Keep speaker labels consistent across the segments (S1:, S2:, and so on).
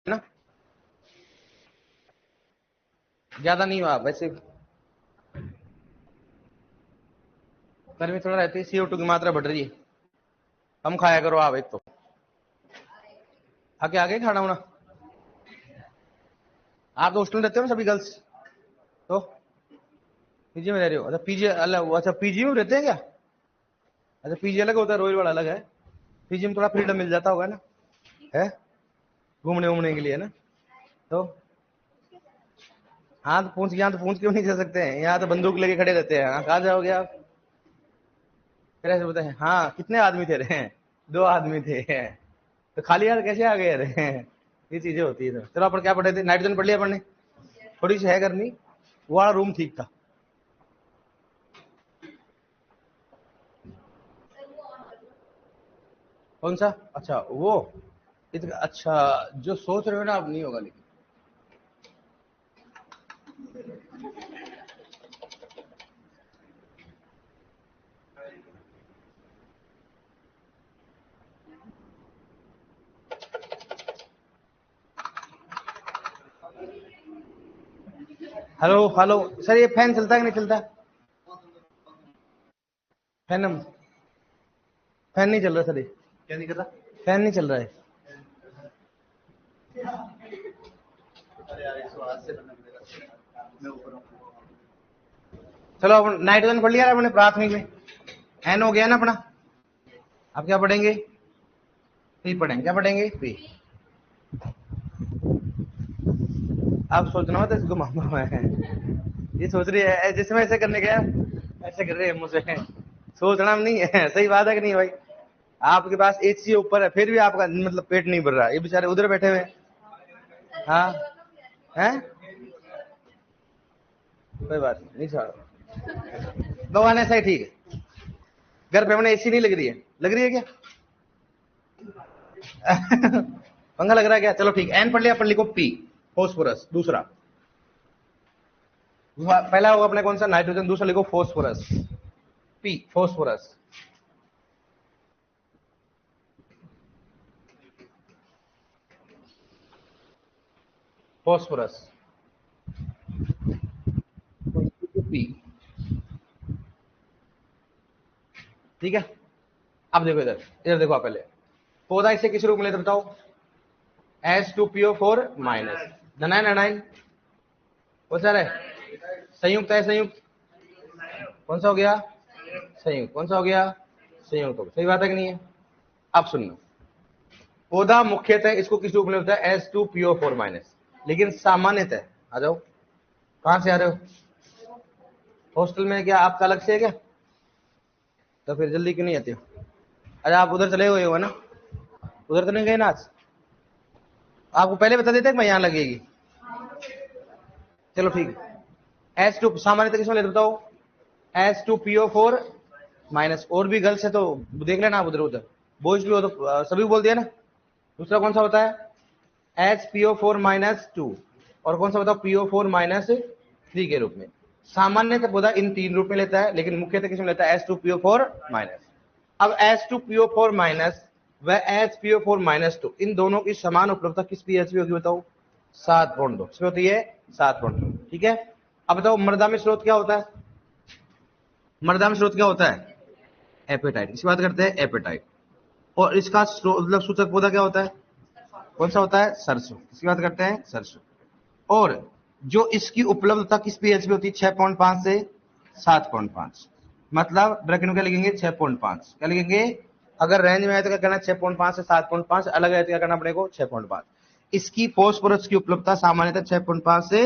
S1: ना, ज्यादा नहीं हुआ वैसे, गर्मी थोड़ा रहती है, CO2 की मात्रा बढ़ रही है, कम खाया करो आप। एक तो आगे आगे खाना होना, आप तो हॉस्टल में रहते हो ना सभी गर्ल्स, तो पीजी में रह रहे हो? अच्छा पीजी अलग, अच्छा पीजी में रहते हैं क्या? अच्छा पीजी अलग होता है, रॉयल वाला अलग है। पीजी में थोड़ा फ्रीडम मिल जाता होगा ना, है घूमने वूमने के लिए ना। तो हाँ, तो पूछ, यहाँ तो पूछ क्यों नहीं जा सकते हैं, यहाँ तो बंदूक लेके खड़े रहते हैं। हाँ, कहाँ जाओगे आप? फिर ऐसे बोलते हैं हाँ कितने आदमी थे रहे हैं, 2 आदमी थे, तो खाली यार कैसे आ गए रहे हैं, ये चीजें होती है। तो चलो अपन क्या पढ़े थे, नाइट्रोजन पढ़ लिया अपन ने, थोड़ी सी है करनी, वो वाला रूम ठीक था। कौन सा? अच्छा वो अच्छा, जो सोच रहे हो ना, अब नहीं होगा लेकिन। हेलो हेलो सर, ये फैन चलता है कि नहीं चलता? फैन फैन नहीं चल रहा सर, ये क्या नहीं कर रहा? फैन नहीं चल रहा है। चलो अपन नाइट्रोजन पढ़ लिया ना अपने प्राथमिक में, एन हो गया ना अपना। अब क्या पढ़ेंगे? पी पढ़ेंगे। क्या पढ़ेंगे? पी। आप सोचना मत इसको मामा है, ये सोच रही है जैसे मैं ऐसे करने गया, ऐसे कर रहे हैं मुझसे, सोचना नहीं है। सही बात है कि नहीं भाई? आपके पास एसी ऊपर है, फिर भी आपका मतलब पेट नहीं भर रहा, ये बेचारे उधर बैठे हुए। हाँ है, कोई बात नहीं, छोड़ो, भगवान ऐसा ही ठीक है। घर पे हमने एसी नहीं लग रही है, लग रही है क्या? पंखा लग रहा है क्या? चलो ठीक, एन पढ़ लिया, अपन लिखो पी, फोस्फोरस। दूसरा, पहला होगा अपने कौन सा? नाइट्रोजन। दूसरा लिखो phosphorus, P phosphorus. Phosphorus P, ठीक है। अब देखो इधर, इधर देखो आप पहले, पौधा इसे किस रूप में लेते बताओ? H2PO4 माइनस, धनायन अनायन कौन सा है? संयुक्त है, संयुक्त कौन सा हो गया? संयुक्त कौन सा हो गया? संयुक्त हो गया। सही बात है कि नहीं है? अब सुनना, पौधा मुख्यतः इसको किस रूप में होता है? H2PO4 माइनस, लेकिन सामान्यतः, आ जाओ, कहां से आ रहे हो? हॉस्टल में क्या आपका अलग से है क्या? तो फिर जल्दी क्यों नहीं आते हो? अरे आप उधर चले हुए हो ना, उधर तो नहीं गए ना आज? आपको पहले बता देते कि मैं यहाँ लगेगी। चलो ठीक है, H2 सामान्यतः किसमें लेते बताओ? H2PO4 minus. और भी गर्ल्स है तो देख लेना आप, उधर उधर बॉयज भी हो तो सभी बोल दिया ना। दूसरा कौन सा होता है? HPO4 माइनस 2, और कौन सा बताओ? PO4 माइनस 3 के रूप में। सामान्यतः पौधा इन 3 रूप में लेता है, लेकिन मुख्यतः किसमें लेता है? H2PO4 minus. अब H2PO4 माइनस व HPO4 माइनस 2, इन दोनों की समान उपलब्धता किस pH में होगी बताओ? 7.2। इसमें होती है 7.2, ठीक है। अब बताओ मृदा में स्रोत क्या होता है? मृदा में स्रोत क्या होता है? एपेटाइट। इसकी बात करते हैं, एपेटाइट। और इसका मतलब सूचक पौधा क्या होता है? कौन सा होता है? सरसों। इसकी बात करते हैं, सरसों। और जो इसकी उपलब्धता किस पीएच में होती है? 6.5 से 7.5। मतलब ब्रैकेट में क्या लिखेंगे? 6.5। क्या लिखेंगे? अगर रेंज में है तो क्या करना? 6.5 से 7.5। अलग है तो क्या करना अपने को? 6.5। इसकी फोस्फोरस की उपलब्धता सामान्यतः 6.5 से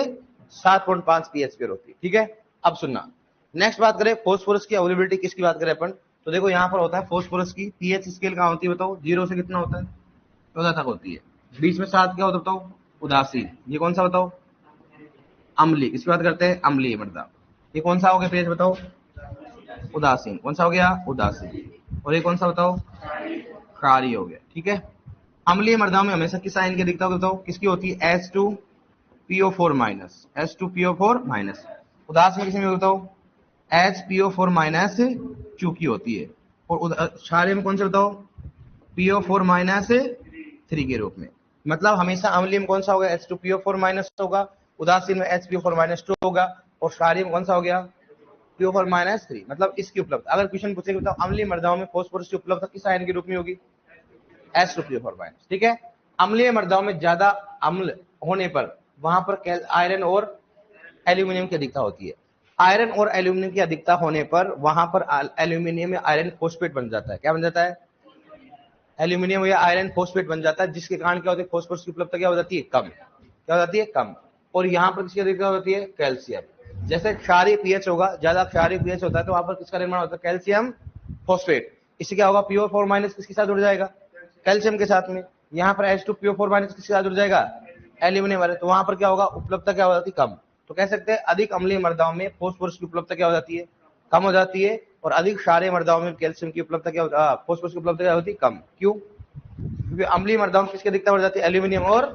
S1: 7.5 पीएच पर होती है, ठीक है। अब सुनना, नेक्स्ट बात करें फोस्फोरस की अवेलेबिलिटी, किसकी बात करें अपन? तो देखो यहाँ पर होता है फोस्फोरस की पीएच स्केल कहाँ होती है बताओ? 0 से कितना होता है? 14 तक होती है। बीच में 7 क्या होता है बताओ? उदासीन। ये कौन सा बताओ? अम्लीय। इसकी बात करते हैं, अम्लीय मृदा। ये कौन सा हो गया पेज बताओ? उदासीन। कौन सा हो गया? उदासीन। और ये कौन सा बताओ? क्षारीय हो गया, ठीक है। अम्लीय मृदाओं में हमेशा किस आयन की अधिकता होगी बताओ? किसकी होती है? H2PO4 minus, H2PO4 minus. उदासीन में किसमें बताओ? HPO4 माइनस 2 की होती है। और क्षारीय में कौन से बताओ? PO4 माइनस 3 के रूप में। मतलब हमेशा अम्लीय में कौन सा होगा, H2PO4 माइनस होगा, उदासीन में HPO4 माइनस 2 होगा, और क्षारीय में कौन सा हो गया, PO4 माइनस 3। मतलब इसकी उपलब्धता, अगर क्वेश्चन पूछेगा बताओ अम्लीय मृदाओं में फॉस्फोरस की उपलब्धता किस आयन के रूप में होगी, H2PO4 माइनस। ठीक है, अम्लीय मृदाओं में ज्यादा अम्ल होने पर वहां पर आयरन और एल्यूमिनियम की अधिकता होती है। आयरन और एल्यूमिनियम की अधिकता होने पर वहां पर एल्यूमिनियम में आयरन फोस्फेट बन जाता है। क्या बन जाता है, एल्यूमिनियम या आयरन फोस्फेट बन जाता है, जिसके कारण क्या होता है, फॉस्फोरस की उपलब्धता क्या हो जाती है, कम। क्या हो जाती है, कम। और यहाँ पर किसकी अधिकता होती है, कैल्शियम। जैसे क्षारीय पीएच होगा, ज्यादा क्षारीय पीएच होता है तो वहां पर किसका निर्माण होता है, कैल्शियम फॉस्फेट। इससे क्या होगा, PO4 माइनस किसके साथ जुड़ जाएगा, कैल्शियम के साथ में। यहाँ पर H2PO4 माइनस किसके साथ जुड़ जाएगा, एल्यूमिनियम वाले, तो वहां पर क्या होगा, उपलब्धता क्या हो जाती है, कम। तो कह सकते हैं अधिक अम्लीय मृदाओं में फॉस्फोरस की उपलब्धता क्या हो जाती है, कम हो जाती है, और अधिक क्षारीय मृदाओं में कैल्शियम की उपलब्धता क्या होती है, फॉस्फोरस की उपलब्धता क्या होती है, कम। क्यों, क्योंकि अम्लीय मृदाओं में किसकी अधिकता बढ़ जाती है, एल्यूमिनियम और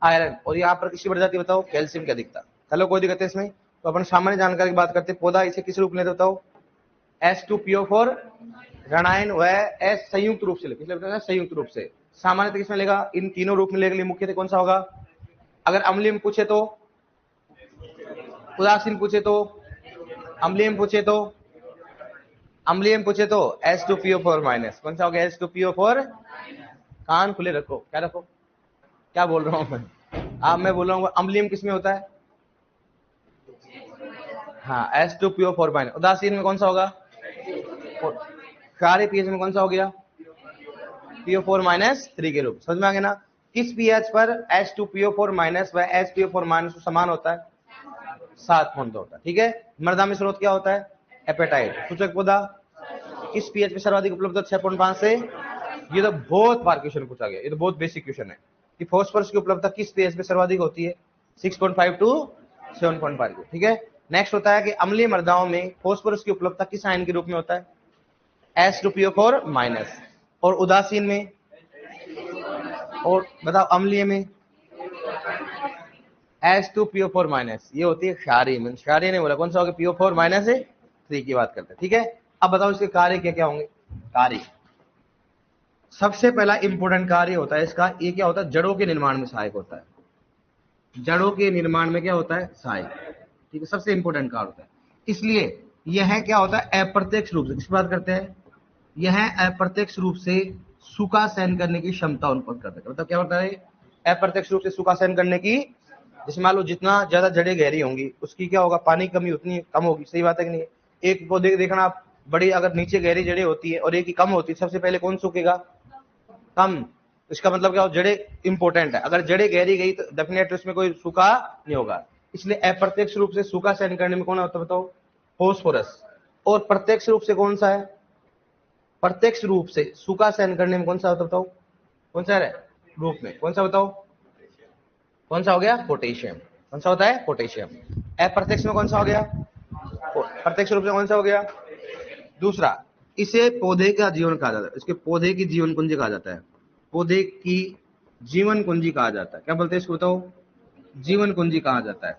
S1: आयरन, और यहाँ पर किसकी बढ़ जाती है, बताओ, कैल्शियम की अधिकता। चलो कोई दिक्कत है इसमें। तो अपन सामान्य जानकारी की बात करते हैं, पौधा इसे किस रूप में लेते बताओ, H2PO4 ऋणायन व S संयुक्त रूप से ले, किसलिए बताया, संयुक्त रूप से। सामान्यतः किसमें लेगा, इन तीनों रूप में लेने के लिए मुख्यतः कौन सा होगा, अगर अम्लीय में पूछे तो, उदासीन पूछे तो, अम्लीय में पूछे तो, अम्लीय में पूछे तो H2PO4 माइनस, कौन सा हो गया, H2PO4। कान खुले रखो, क्या रखो, क्या बोल रहा हूं मैं, मैं बोल रहा हूँ अम्लीय में किसमें होता है, हाँ H2PO4 माइनस। उदासीन में कौन सा होगा, क्षारीय पीएच में कौन सा हो गया, PO4 माइनस 3 के रूप। समझ में आ गया ना, किस पीएच पर H2PO4 माइनस व HPO4 माइनस समान होता है, 7 पॉइंट होता है। ठीक है, मृदा में स्रोत क्या होता है, एपेटाइट। सूचक पौधा किस पीएच पे सर्वाधिक उपलब्ध है, 6.5 से। ये तो बहुत बार क्वेश्चन पूछा गया, ये तो बहुत बेसिक क्वेश्चन है कि फॉस्फोरस की उपलब्धता किस पीएच पे सर्वाधिक होती है, 6.5 टू 7.5। ठीक है, नेक्स्ट होता है कि अम्लीय मृदाओं में फॉस्फोरस की उपलब्धता किस आयन के रूप में होता है, H2PO4 माइनस। और उदासीन में, और बताओ अम्लीय में, H2PO4 माइनस, ये होती है क्षारीय में। क्षारीय ने बोला कौन सा होगा, PO4 माइनस 3 की बात करते हैं। ठीक है, अब बताओ इसके कार्य क्या क्या होंगे। कार्य, सबसे पहला इंपॉर्टेंट कार्य होता है इसका, ये क्या होता है, जड़ों के निर्माण में सहायक होता है। जड़ों के निर्माण में क्या होता है, सहायक। ठीक है, सबसे इंपॉर्टेंट कार्य होता है। इसलिए यह क्या होता है, अप्रत्यक्ष रूप से, किस बात करते हैं, यह अप्रत्यक्ष रूप से सूखा सहन करने की क्षमता उत्पन्न करता है। मतलब क्या होता है, अप्रत्यक्ष रूप से सूखा सहन करने की, जैसे मान लो जितना ज्यादा जड़ें गहरी होंगी उसकी क्या होगा, पानी की कमी उतनी कम होगी। सही बात है कि नहीं, एक पौधे देखना आप, बड़ी अगर नीचे गहरी जड़ें होती है और एक ही कम होती है, सबसे पहले कौन सूखेगा, कम। इसका मतलब क्या हो, जड़ें इंपॉर्टेंट है, अगर जड़ें गहरी गई तो डेफिनेटली उसमें कोई सूखा नहीं होगा। इसलिए अप्रत्यक्ष रूप से सूखा सहन करने में कौन होता है बताओ, फॉस्फोरस। और प्रत्यक्ष रूप से कौन सा है, प्रत्यक्ष रूप से सूखा सहन करने में कौन सा होता है बताओ, कौन सा है रूप में, कौन सा बताओ, कौन सा हो गया, पोटेशियम। कौन सा होता है, पोटेशियम। अप्रत्यक्ष में कौन सा हो गया, प्रत्यक्ष रूप से कौन सा हो गया। दूसरा, इसे पौधे का जीवन कहा जाता है, इसके पौधे की जीवन कुंजी कहा जाता है, पौधे की जीवन कुंजी कहा जाता है। क्या बोलते हैं इसको बताओ, जीवन कुंजी कहा जाता है।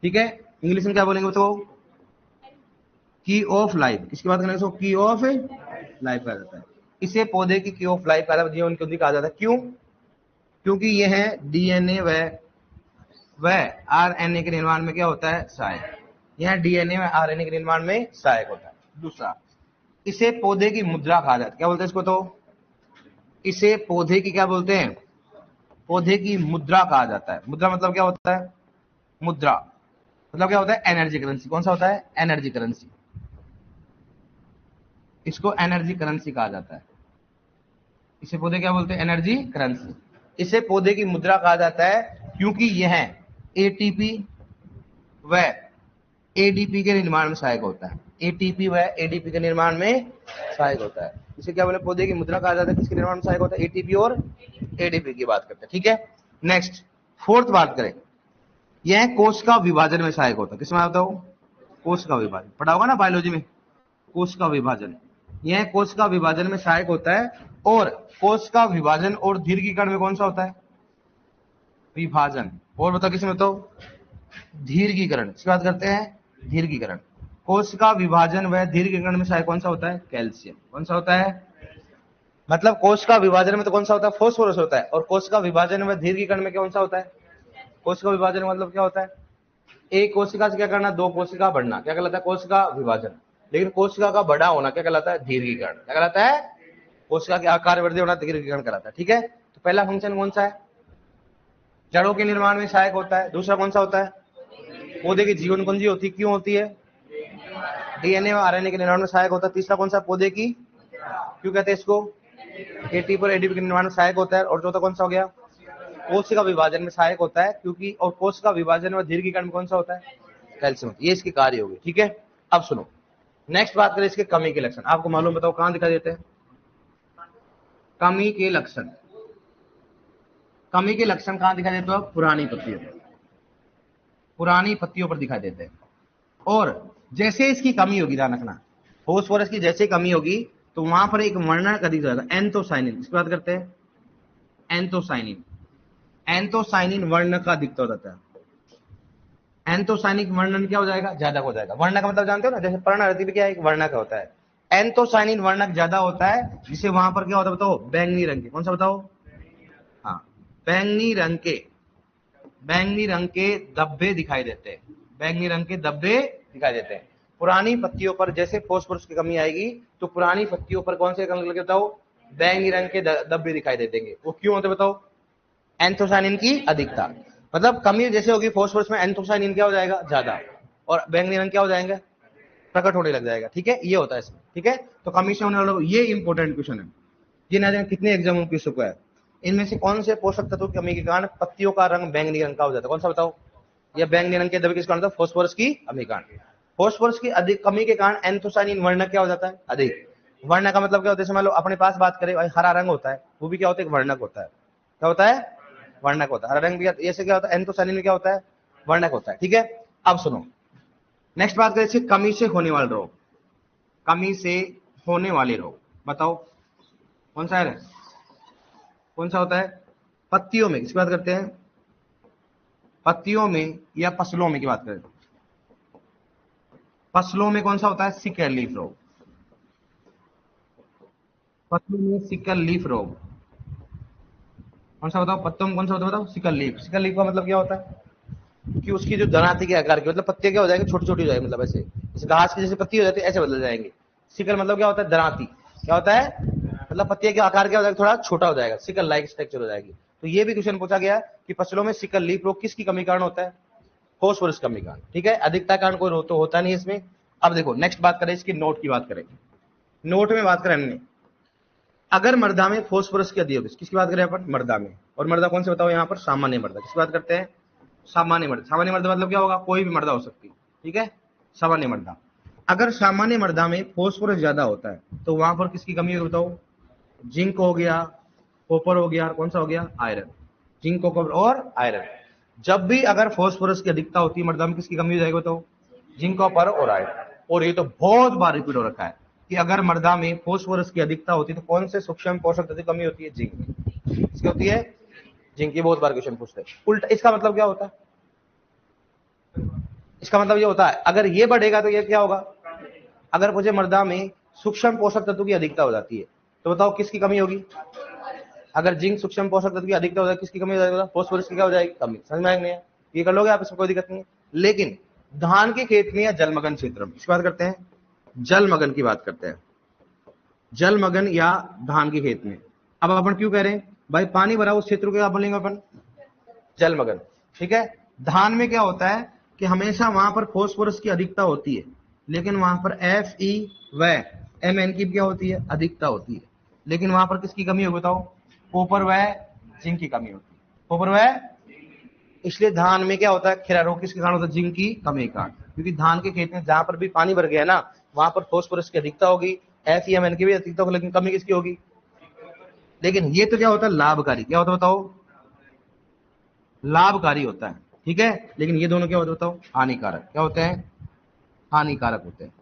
S1: ठीक है, इंग्लिश में क्या बोलेंगे बताओ, की ऑफ लाइफ। किसकी बात करेंगे, की ऑफ लाइफ कहा जाता है। इसे पौधे की ऑफ लाइफ कहा जाता है, जीवन कुंजी कहा जाता है। क्यों, क्योंकि यह डीएनए व आरएनए के निर्माण में क्या होता है, सहायक। यह डीएनए व आरएनए के निर्माण में सहायक होता है। दूसरा, इसे पौधे की मुद्रा कहा जाता है। क्या बोलते हैं इसको, तो इसे पौधे की क्या बोलते हैं, पौधे की मुद्रा कहा जाता है। मुद्रा मतलब क्या होता है, मुद्रा मतलब क्या होता है, एनर्जी करेंसी। कौन सा होता है, एनर्जी करेंसी। इसको एनर्जी करेंसी कहा जाता है। इसे पौधे क्या बोलते हैं, एनर्जी करेंसी। इसे पौधे की मुद्रा कहा जाता है क्योंकि यह एटीपी व एडीपी के निर्माण में सहायक होता है। एटीपी व एडीपी के निर्माण में सहायक होता है। इसे क्या बोले, पौधे की मुद्रा कहा जाता है, किसके निर्माण में सहायक होता है, एटीपी और एडीपी की बात करते हैं। ठीक है, नेक्स्ट फोर्थ बात करें, यह कोश का विभाजन में सहायक होता है। किसमें आता हो, कोश का विभाजन, पढ़ा होगा ना बायोलॉजी में, कोश का विभाजन। यह कोश का विभाजन में सहायक होता है। और कोश का विभाजन और दीर्घीकरण में कौन सा होता है, विभाजन। और बताओ किसमें, बताओ, दीर्घीकरण। इसकी बात करते हैं, दीर्घीकरण। कोश का विभाजन व दीर्घीकरण में सहायक कौन सा होता है, कैल्शियम। कौन सा होता है, मतलब कोशिका विभाजन में तो कौन सा होता है, फॉस्फोरस होता है, और कोशिका विभाजन में दीर्घीकरण में कौन सा होता है, कोशिका विभाजन मतलब क्या होता है, एक कोशिका से क्या करना, दो कोशिका बढ़ना, क्या कहलाता है, कोशिका विभाजन। लेकिन कोशिका का बड़ा होना क्या कहलाता है, दीर्घीकरण। क्या कहलाता है, कोशिका के आकार वृद्धि होना दीर्घीकरण कहलाता है। ठीक है, तो पहला फंक्शन कौन सा है, जड़ों के निर्माण में सहायक होता है। दूसरा कौन सा होता है, पौधे की जीवन कुंजी होती है, क्यों होती है, डीएनए और आरएनए के निर्माण में सहायक होता है। तीसरा कौन सा, पौधे की, क्यों कहते हैं इसको, एटीपी और एडीपी के निर्माण में सहायक होता है। और चौथा कौन सा हो गया, कोशिका विभाजन में सहायक होता है, क्योंकि और कोशिका विभाजन में दीर्घीकरण में कौन सा होता है, कैल्शियम। ये इसके कार्य होगी। ठीक है, अब सुनो, नेक्स्ट बात करें इसके कमी के लक्षण। आपको मालूम, बताओ कहां दिखाई देते हैं कमी के लक्षण, कमी के लक्षण कहां दिखाई देते हैं, पुरानी पत्तियों पर, पुरानी पत्तियों पर दिखाई देते हैं। और जैसे इसकी कमी होगी, ध्यान रखना, फॉस्फोरस की जैसे कमी होगी तो वहां पर एक वर्णक अधिक हो जाएगा, एंथोसाइनिन। इसकी बात करते हैं, एंथोसाइनिन, एंथोसाइनिन वर्णक का अधिकता हो जाता है। एंथोसाइनिक वर्णन क्या हो जाएगा, ज्यादा हो जाएगा। वर्णक का मतलब जानते हो ना, जैसे पर्णरति भी क्या है, एक वर्णक होता है। एंथोसाइनिन वर्णक ज्यादा होता है, जिसे वहां पर क्या होता है बताओ, बैंगनी रंग के, कौन सा बताओ, हाँ, बैंगनी रंग के, बैंगनी रंग के धब्बे दिखाई देते हैं, बैंगनी रंग के धब्बे दिखाई देते हैं। पुरानी पत्तियों पर जैसे फॉस्फोरस की कमी आएगी तो पुरानी पत्तियों पर कौन से रंग लगे बताओ, बैंगनी रंग के धब्बे दिखाई दे देंगे। वो क्यों होते बताओ, एंथोसाइनिन की अधिकता। मतलब कमी जैसे होगी फॉस्फोरस में, एंथोसाइनिन क्या हो जाएगा, ज्यादा, और बैंगनी रंग क्या हो जाएंगे, प्रकट होने लग जाएगा। ठीक है, ये होता है इसमें। ठीक है, तो कमी से होने वाला ये इंपॉर्टेंट क्वेश्चन है, ये ना जाने कितने एग्जाम में पूछ चुका है। इनमें से कौन से पोषक तत्व की कमी के कारण पत्तियों का रंग बैंगनी रंग का हो जाता है, कौन सा बताओ, या बैंगनी रंग के धब्बे किस कारण होता है, फॉस्फोरस की कमी के कारण। फॉस्फोरस की अधिक कमी के कारण एंथोसाइनिन वर्णक क्या हो जाता है, अधिक। वर्णक का मतलब क्या होता है, मान लो अपने पास बात करें, हरा रंग होता है, वो भी क्या होता है, वर्णक होता है। क्या होता है, वर्णक होता है। हरा रंग भी ऐसे क्या होता है, एंथोसाइनिन में क्या होता है, वर्णक होता है। ठीक है, अब सुनो, नेक्स्ट बात करें कमी से होने वाले रोग, कमी से होने वाले रोग बताओ कौन सा है, कौन सा होता है, पत्तियों में, किसकी बात करते हैं, पत्तियों में या फसलों में की बात करें, फसलों में कौन सा होता है, सिकल लीफ रोग, फसलों में सिकल लीफ रोग कौन सा बताओ, पत्तों में कौन सा होता है बताओ, सिकल लीफ। सिकल लीफ का मतलब क्या होता है कि उसकी जो दराती के आकार की, मतलब पत्तियां क्या हो जाएंगे, छोटी छोटी हो जाएगी, मतलब ऐसे जैसे घास की जैसे पत्ती हो जाती है ऐसे बदल जाएंगे। सिकल मतलब क्या होता है, दराती, क्या होता है, मतलब पत्तियां के आकार क्या हो जाएगा, थोड़ा छोटा हो जाएगा, सिकल लाइक स्ट्रक्चर हो जाएगी। तो ये भी क्वेश्चन पूछा गया कि फसलों में सिकल लीफ रोग किसकी कमी कारण होता है, फॉस्फोरस कमी कारण। ठीक है, अधिकता कारण कोई रोग तो होता नहीं इसमें। अब देखो नेक्स्ट बात करें इसकी नोट की बात करें, नोट में बात करें हमने, अगर मृदा में फॉस्फोरस की अधिक, किसकी बात करें अपन, मृदा में, और मृदा कौन से बताओ यहाँ पर, सामान्य मृदा, किसकी बात करते हैं, सामान्य मृदा। सामान्य मृदा मतलब क्या होगा, कोई भी मृदा हो सकती है। ठीक है, सामान्य मृदा, अगर सामान्य मृदा में फॉस्फोरस ज्यादा होता है तो वहां पर किसकी कमी होगी बताओ, जिंक हो गया, कॉपर हो गया, और कौन सा हो गया, आयरन, जिंक कॉपर और आयरन। जब भी अगर फॉस्फोरस की अधिकता होती है मृदा में, किसकी कमी हो जाएगी बताओ, जिंक कॉपर और आयरन। और ये तो बहुत बार रिपीट हो रखा है कि अगर मृदा में फॉस्फोरस की अधिकता होती है तो कौन से सूक्ष्म पोषक तत्व की कमी होती है, जिंक, किसकी होती है, जिंक की। बहुत बार क्वेश्चन पूछते हैं। उल्टा इसका मतलब क्या होता है, इसका मतलब ये होता है अगर ये बढ़ेगा तो ये क्या होगा, अगर मुझे मृदा में सूक्ष्म पोषक तत्व की अधिकता हो जाती है तो बताओ किसकी कमी होगी, अगर जिंक सूक्ष्म पोषक तत्व की अधिकता हो जाएगी किसकी कमी हो जाएगी, फॉस्फोरस की क्या हो जाएगी, कमी। समझ में आएगी, ये कर लोगे आप, इसमें कोई दिक्कत नहीं है। लेकिन धान के खेत में या जलमग्न क्षेत्र में, इसकी बात करते हैं, जलमग्न की बात करते हैं, जलमग्न या धान के खेत में। अब अपन क्यों कह रहे हैं भाई, पानी भरा उस क्षेत्र को क्या बोलेंगे अपन, जलमग्न। ठीक है, धान में क्या होता है कि हमेशा वहां पर फॉस्फोरस की अधिकता होती है, लेकिन वहां पर Fe व Mn की क्या होती है, अधिकता होती है। लेकिन वहां पर किसकी कमी होगी बताओ, कॉपर व जिंक की कमी होती है, कॉपर व। इसलिए धान में क्या होता है, खीरा रोग किसके कारण होता है, जिंक की कमी के कारण। क्योंकि धान के खेत में जहां पर भी पानी भर गया ना, वहां पर फॉस्फोरस की अधिकता होगी, Fe Mn की भी अधिकता होगी, लेकिन कमी किसकी होगी। लेकिन ये तो क्या होता है, लाभकारी, क्या होता है बताओ, लाभकारी होता है। ठीक है, लेकिन ये दोनों क्या होते हैं बताओ, हानिकारक, क्या होते हैं, हानिकारक होते हैं।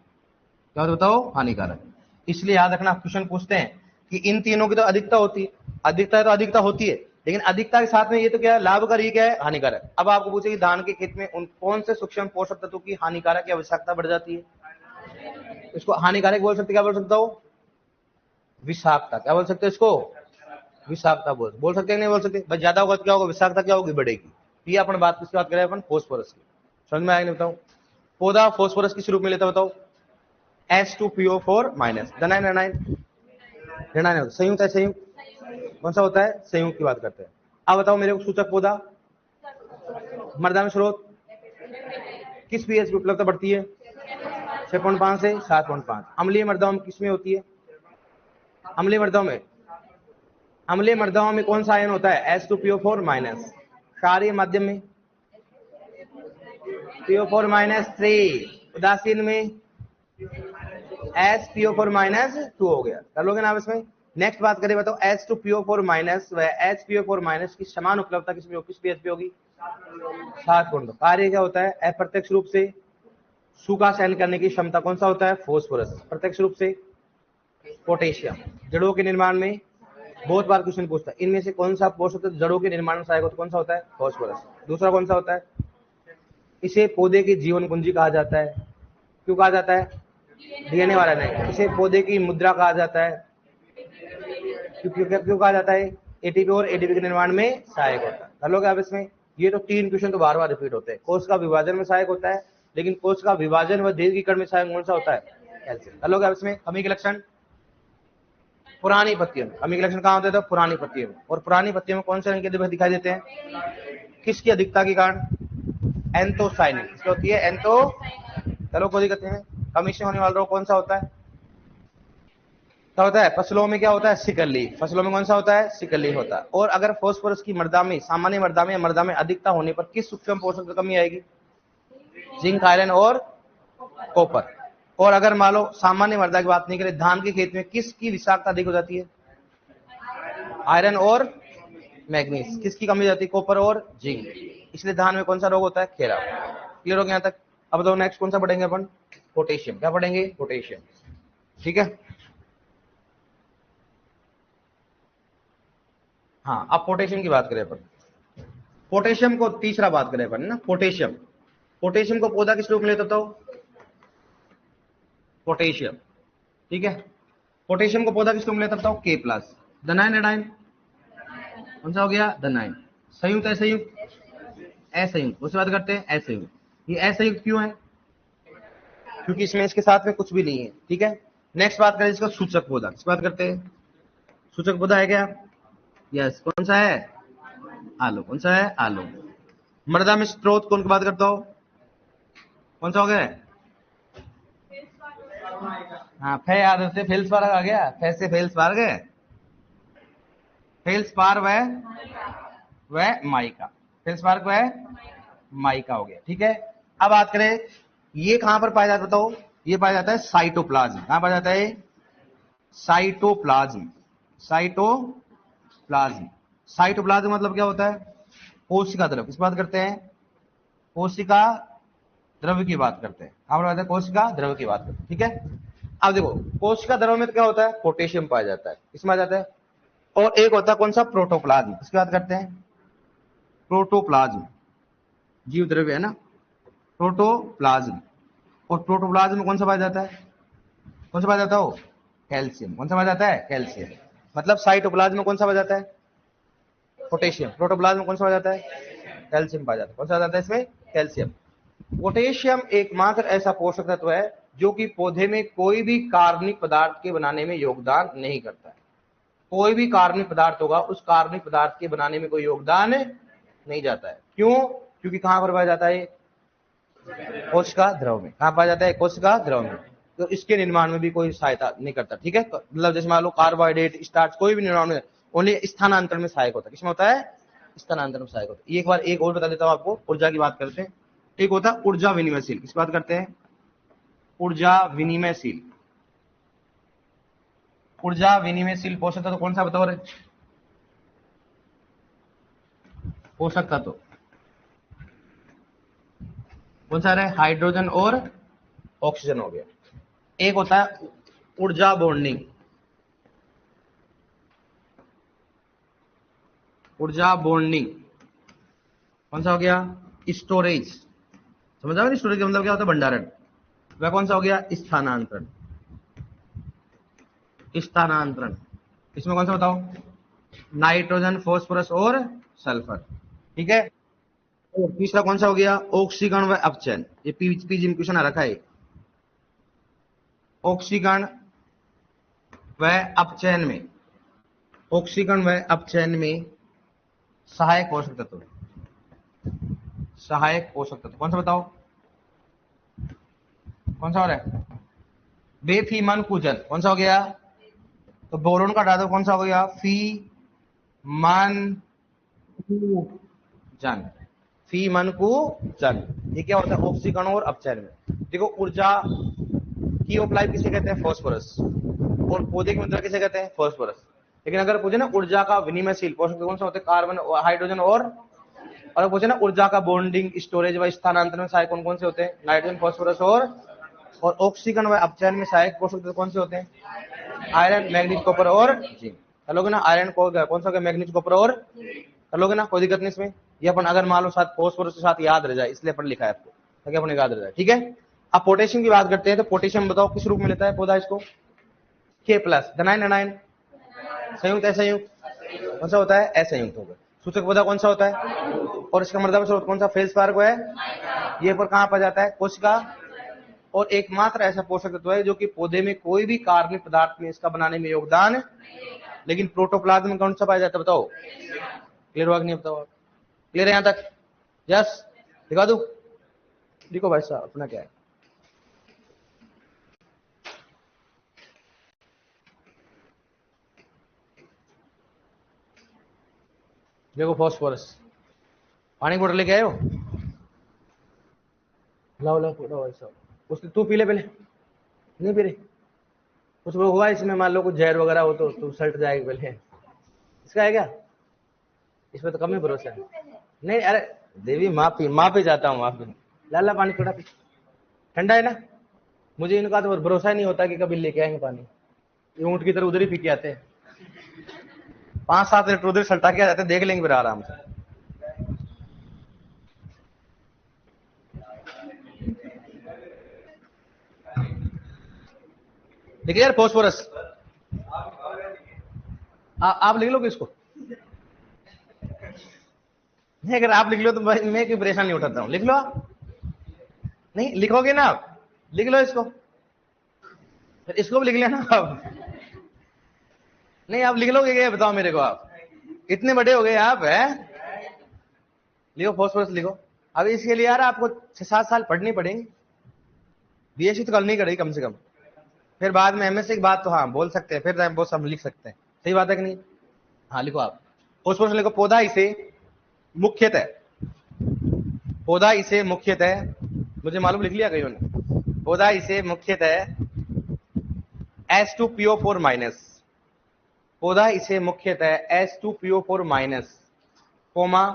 S1: क्या होते बताओ, हानिकारक। इसलिए याद रखना, क्वेश्चन पूछते हैं कि इन तीनों की तो अधिकता होती है, अधिकता है तो अधिकता होती है, लेकिन अधिकता के साथ में ये तो क्या है, लाभकारी, क्या है, हानिकारक। अब आपको पूछे कि धान के खेत में उन कौन से सूक्ष्म पोषक तत्वों की हानिकारक की आवश्यकता बढ़ जाती है, इसको हानिकारक बोल सकते, क्या बोल सकता हो, विषाक्तता। क्या बोल सकते हैं इसको? विषाक्तता बोल सकते हैं, नहीं बोल सकते? बस ज्यादा होगा तो क्या होगा? विषाक्तता क्या होगी? बढ़ेगी। ये अपन बात किसकी बात करें? अपन फोस्फोरस की। समझ में आएगा? नहीं बताओ। पौधा फोस्फोरस किस रूप में लेता है बताओ? H2PO4 minus. ऋणायन ऋणायन ऋणायन संयुक्त है, संयुक्त कौन सा होता है? संयुक्त की बात करते हैं। अब बताओ मेरे को सूचक पौधा मृदा में स्रोत किस पीएच की उपलब्धता बढ़ती है? 6.5 से 7.5। अम्लीय मृदाओं में किसमें होती है? अम्लीय मृदाओं में कौन सा आयन होता है? H2PO4 minus. क्षारीय माध्यम में PO4 माइनस 3। उदासीन में HPO4 माइनस 2 हो गया। कर लोगे ना आप इसमें? नेक्स्ट बात करें बताओ H2PO4 माइनस व HPO4 माइनस की समान उपलब्धता किसमें किस पीएच पे होगी? 7.2। कार्य क्या होता है? अप्रत्यक्ष रूप से सूखा सहन करने की क्षमता कौन सा होता है? फोस्फोरस। प्रत्यक्ष रूप से पोटेशियम। जड़ों के निर्माण में बहुत बार क्वेश्चन पूछता है, इनमें से कौन सा पोषक तत्व जड़ों के निर्माण में सहायक होता है? कौन सा होता है? फास्फोरस। दूसरा कौन सा होता है? इसे पौधे की जीवन कुंजी कहा जाता है। क्यों कहा जाता है? डीएनए वाला नहीं। इसे पौधे की मुद्रा कहा जाता है। क्यों कहा जाता है? एटीपी और एटीपी के निर्माण में सहायक होता है। कर लोगे आप इसमें? ये तो 3 क्वेश्चन तो बार बार रिपीट होते हैं। कोश का विभाजन में सहायक होता है, लेकिन कोश का विभाजन व दीर्घीकरण में सहायक कौन सा होता है? कैल्शियम। कर लोगे आप इसमें? कमी के लक्षण पुरानी पत्तियों में। कमी के लक्षण कहाँ होते हैं? तो पुरानी पत्तियों में। और पुरानी पत्तियों में कौन से रंग के दिखाई देते हैं? किसकी अधिकता के कारण? एंथोसाइनिन। किसकी होती है? एंथो। चलो कोई दिक्कत नहीं। कमी से होने वाला रोग कौन सा होता है? क्या होता है? फसलों में क्या होता है? सिकली। फसलों में कौन सा होता है? सिकली होता है। और अगर फास्फोरस की मृदा में, सामान्य मृदा में, मृदा में अधिकता होने पर किस सूक्ष्म पोषक की कमी आएगी? जिंक, आयरन और कॉपर। और अगर मान लो सामान्य मृदा की बात नहीं करें, धान के खेत में किसकी विषाक्तता अधिक हो जाती है? आयरन और मैग्नीज। किसकी कमी हो जाती है? कॉपर और जिंक। इसलिए धान में कौन सा रोग होता है? खेरा। क्लियर हो गया यहाँ तक? अब तो नेक्स्ट कौन सा पढ़ेंगे अपन? पोटेशियम। क्या पढ़ेंगे? पोटेशियम। ठीक है। हाँ, अब पोटेशियम की बात करें अपन। पोटेशियम को तीसरा बात करें अपन ना, पोटेशियम। पोटेशियम को पौधा किस रूप में लेता था? पोटेशियम। ठीक है। पोटेशियम को पौधा किस रूप में लेता था? K plus. धनायन एडाइन कौन सा हो गया? धनायन। संयुक्त है, संयुक्त असंयुक्त। उसके बाद करते हैं असंयुक्त। ये असंयुक्त क्यों है? क्योंकि इसमें इसके साथ में कुछ भी नहीं है। ठीक है। नेक्स्ट बात करें इसका सूचक पौधा। किस बात करते हैं? सूचक पौधा है क्या? यस। कौन सा है? आलू। कौन सा है? आलू। मृदा में स्रोत कौन की बात करता हो? कौन सा हो गया? हाँ, फे आदत से फेल्सपार आ गया। फे से फेल्सपार गए। फेल्सपार वह माइका। फेल्सपार वह माइका हो गया। ठीक है। अब बात करें, ये कहां पर पाया जाता है बताओ? ये पाया जाता है साइटोप्लाज्म। कहां पाया जाता है? साइटोप्लाज्म। साइटोप्लाज्म। साइटोप्लाज्म मतलब क्या होता है? कोशिका द्रव। किस बात करते हैं? कोशिका द्रव्य की बात करते हैं। कहां पर बात है? कोशिका द्रव्य की बात करते हैं। ठीक है। अब देखो, कोशिका द्रव्य में तो क्या होता है? पोटेशियम पाया जाता है। इसमें आ जाता है। और एक होता है कौन सा? प्रोटोप्लाज्म। इसकी बात करते हैं। प्रोटोप्लाज्म जीव द्रव्य है ना, प्रोटोप्लाज्म। और प्रोटोप्लाज्म में कौन सा पाया जाता है? कौन सा पाया जाता हो? कैल्शियम। कौन सा पाया जाता है? कैल्शियम। मतलब साइटोप्लाज्म में कौन सा पाया जाता है? पोटेशियम। प्रोटोप्लाज्म में कौन सा पाया जाता है? कैल्शियम पाया जाता है। कौन सा पाया जाता है इसमें? कैल्शियम। पोटेशियम एकमात्र ऐसा पोषक तत्व है जो कि पौधे में कोई भी कार्बनिक पदार्थ के बनाने में योगदान नहीं करता है। कोई भी कार्बनिक पदार्थ होगा, उस कार्बनिक पदार्थ के बनाने में कोई योगदान नहीं जाता है। क्यों? क्योंकि कहां पर पाया जाता है? कोशिका द्रव में। कहां पाया जाता है? कोशिका द्रव में। तो इसके निर्माण में भी कोई सहायता नहीं करता। ठीक है। मतलब जैसे मान लो कार्बोहाइड्रेट, स्टार्च, कोई भी निर्माण में ओनली स्थानांतरण में सहायक होता है। किसमें होता है? स्थानांतरण में सहायक होता है। एक बार एक और बता देता हूं आपको, ऊर्जा की बात करते हैं। एक होता है ऊर्जा विनिमयशील। किस बात करते हैं? ऊर्जा विनिमयशील। ऊर्जा विनिमयशील पोषक तत्व कौन सा बताओ? पोषक तत्व कौन सा है? हाइड्रोजन और ऑक्सीजन हो गया। एक होता है ऊर्जा बॉन्डिंग। ऊर्जा बॉन्डिंग कौन सा हो गया? स्टोरेज। समझ आओ? स्टोरेज का मतलब क्या होता है? भंडारण। वह कौन सा हो गया? स्थानांतरण। स्थानांतरण। इसमें कौन सा बताओ? नाइट्रोजन, फास्फोरस और सल्फर। ठीक है। तो तीसरा कौन सा हो गया? ऑक्सीकरण व अपचयन। ये पीजी में क्वेश्चन आ रखा है। ऑक्सीकरण व अपचयन में, ऑक्सीकरण व अपचयन में सहायक पोषक तत्व, सहायक पोषक तत्व कौन सा बताओ? कौन सा हो रहा है? बेफीमन कूजन। कौन सा हो गया? तो बोरोन का हटा दो, कौन सा हो गया? फी मन जन। फी मन को जन। ये क्या होता है? ऑक्सीकरण और अपचयन में। देखो, ऊर्जा की अप्लाई किसे कहते हैं? फास्फोरस। और पौधे की मुद्रा किसे कहते हैं? फास्फोरस। लेकिन अगर पूछे ना ऊर्जा का विनिमयशील पोषक कौन सा होता है? कार्बन, हाइड्रोजन और पूछे ना ऊर्जा का बॉन्डिंग, स्टोरेज व स्थानांतरण में सहायक कौन कौन से होते हैं? नाइट्रोजन, फास्फोरस और ऑक्सीकरण व अपचयन में सहायक पोषक तत्व कौन से होते हैं? आयरन, मैग्नीज, कॉपर और जिंक। चलोगे ना? आयरन को कौन सा हो गया? मैग्नीज, कॉपर और, चलोगे ना? कोई दिक्कत नहीं इसमें। ये अपन अगर मान लो साथ फास्फोरस के साथ याद रह जाए, इसलिए अपन लिखा है आपको, ताकि अपन याद रह जाए। ठीक है। अब पोटेशियम की बात करते हैं। तो पोटेशियम बताओ किस रूप में लेता है पौधा इसको? के प्लस, धनायन अनायन, संयुक्त, असंयुक्त, कौन सा होता है? असंयुक्त होगा। सूचक पौधा कौन सा होता है? और इसका मर्दवा स्रोत कौन सा? फेल्सपार को है। ये पर कहां पर जाता है? कोशिका। और एकमात्र ऐसा पोषक तत्व है जो कि पौधे में कोई भी कार्बनिक पदार्थ में इसका बनाने में योगदान, लेकिन प्रोटोप्लाज्म में कौन सा पाया जाता है? बताओ। क्लियर हुआ कि नहीं? बताओ। क्लियर है यहां तक? यस। दिखा दू? देखो भाई साहब, अपना क्या है? देखो, फास्फोरस। पानी की बोतल लेके आए हो? लाओ लाओ भाई साहब। उसने तू पी ले पहले। नहीं पी रहे? कुछ वो हुआ इसमें, मान लो कुछ जहर वगैरह हो तो तू सल्ट जाएगी पहले। इसका है क्या? इसमें तो कम ही भरोसा है। नहीं, अरे देवी, माँ पे जाता हूँ, माँ पे। लाला पानी थोड़ा पी। ठंडा है ना? मुझे इनका तो भरोसा ही नहीं होता कि कभी लेके आएंगे पानी। ये ऊँट की तरह उधर ही पी के आते हैं। 5-7 लीटर उधर सल्टा के आ जाते हैं। देख लेंगे फिर आराम से। देखिए यार, फास्फोरस आप लिख लोगे इसको? नहीं, अगर आप लिख लो तो मैं कोई परेशान नहीं उठाता हूँ। लिख लो आप। नहीं लिखोगे ना आप? लिख लो इसको। फिर इसको भी लिख लेना आप। नहीं, आप लिख लोगे क्या? बताओ मेरे को आप। इतने बड़े हो गए आप, है? लिखो, फास्फोरस लिखो। अब इसके लिए यार आपको 6-7 साल पढ़नी पड़ेंगे। बीएससी तो करनी पड़ेगी कम से कम। फिर बाद में एमएससी की बात तो हाँ बोल सकते हैं, फिर वो सब लिख सकते हैं। सही बात है कि नहीं? हाँ लिखो आप। फास्फोरस लिखो। पौधा इसे मुख्यतः, मुझे मालूम लिख लिया कईयों ने। पौधा इसे मुख्यतः H2PO4 माइनस, पौधा इसे मुख्यतः H2PO4 माइनस कोमा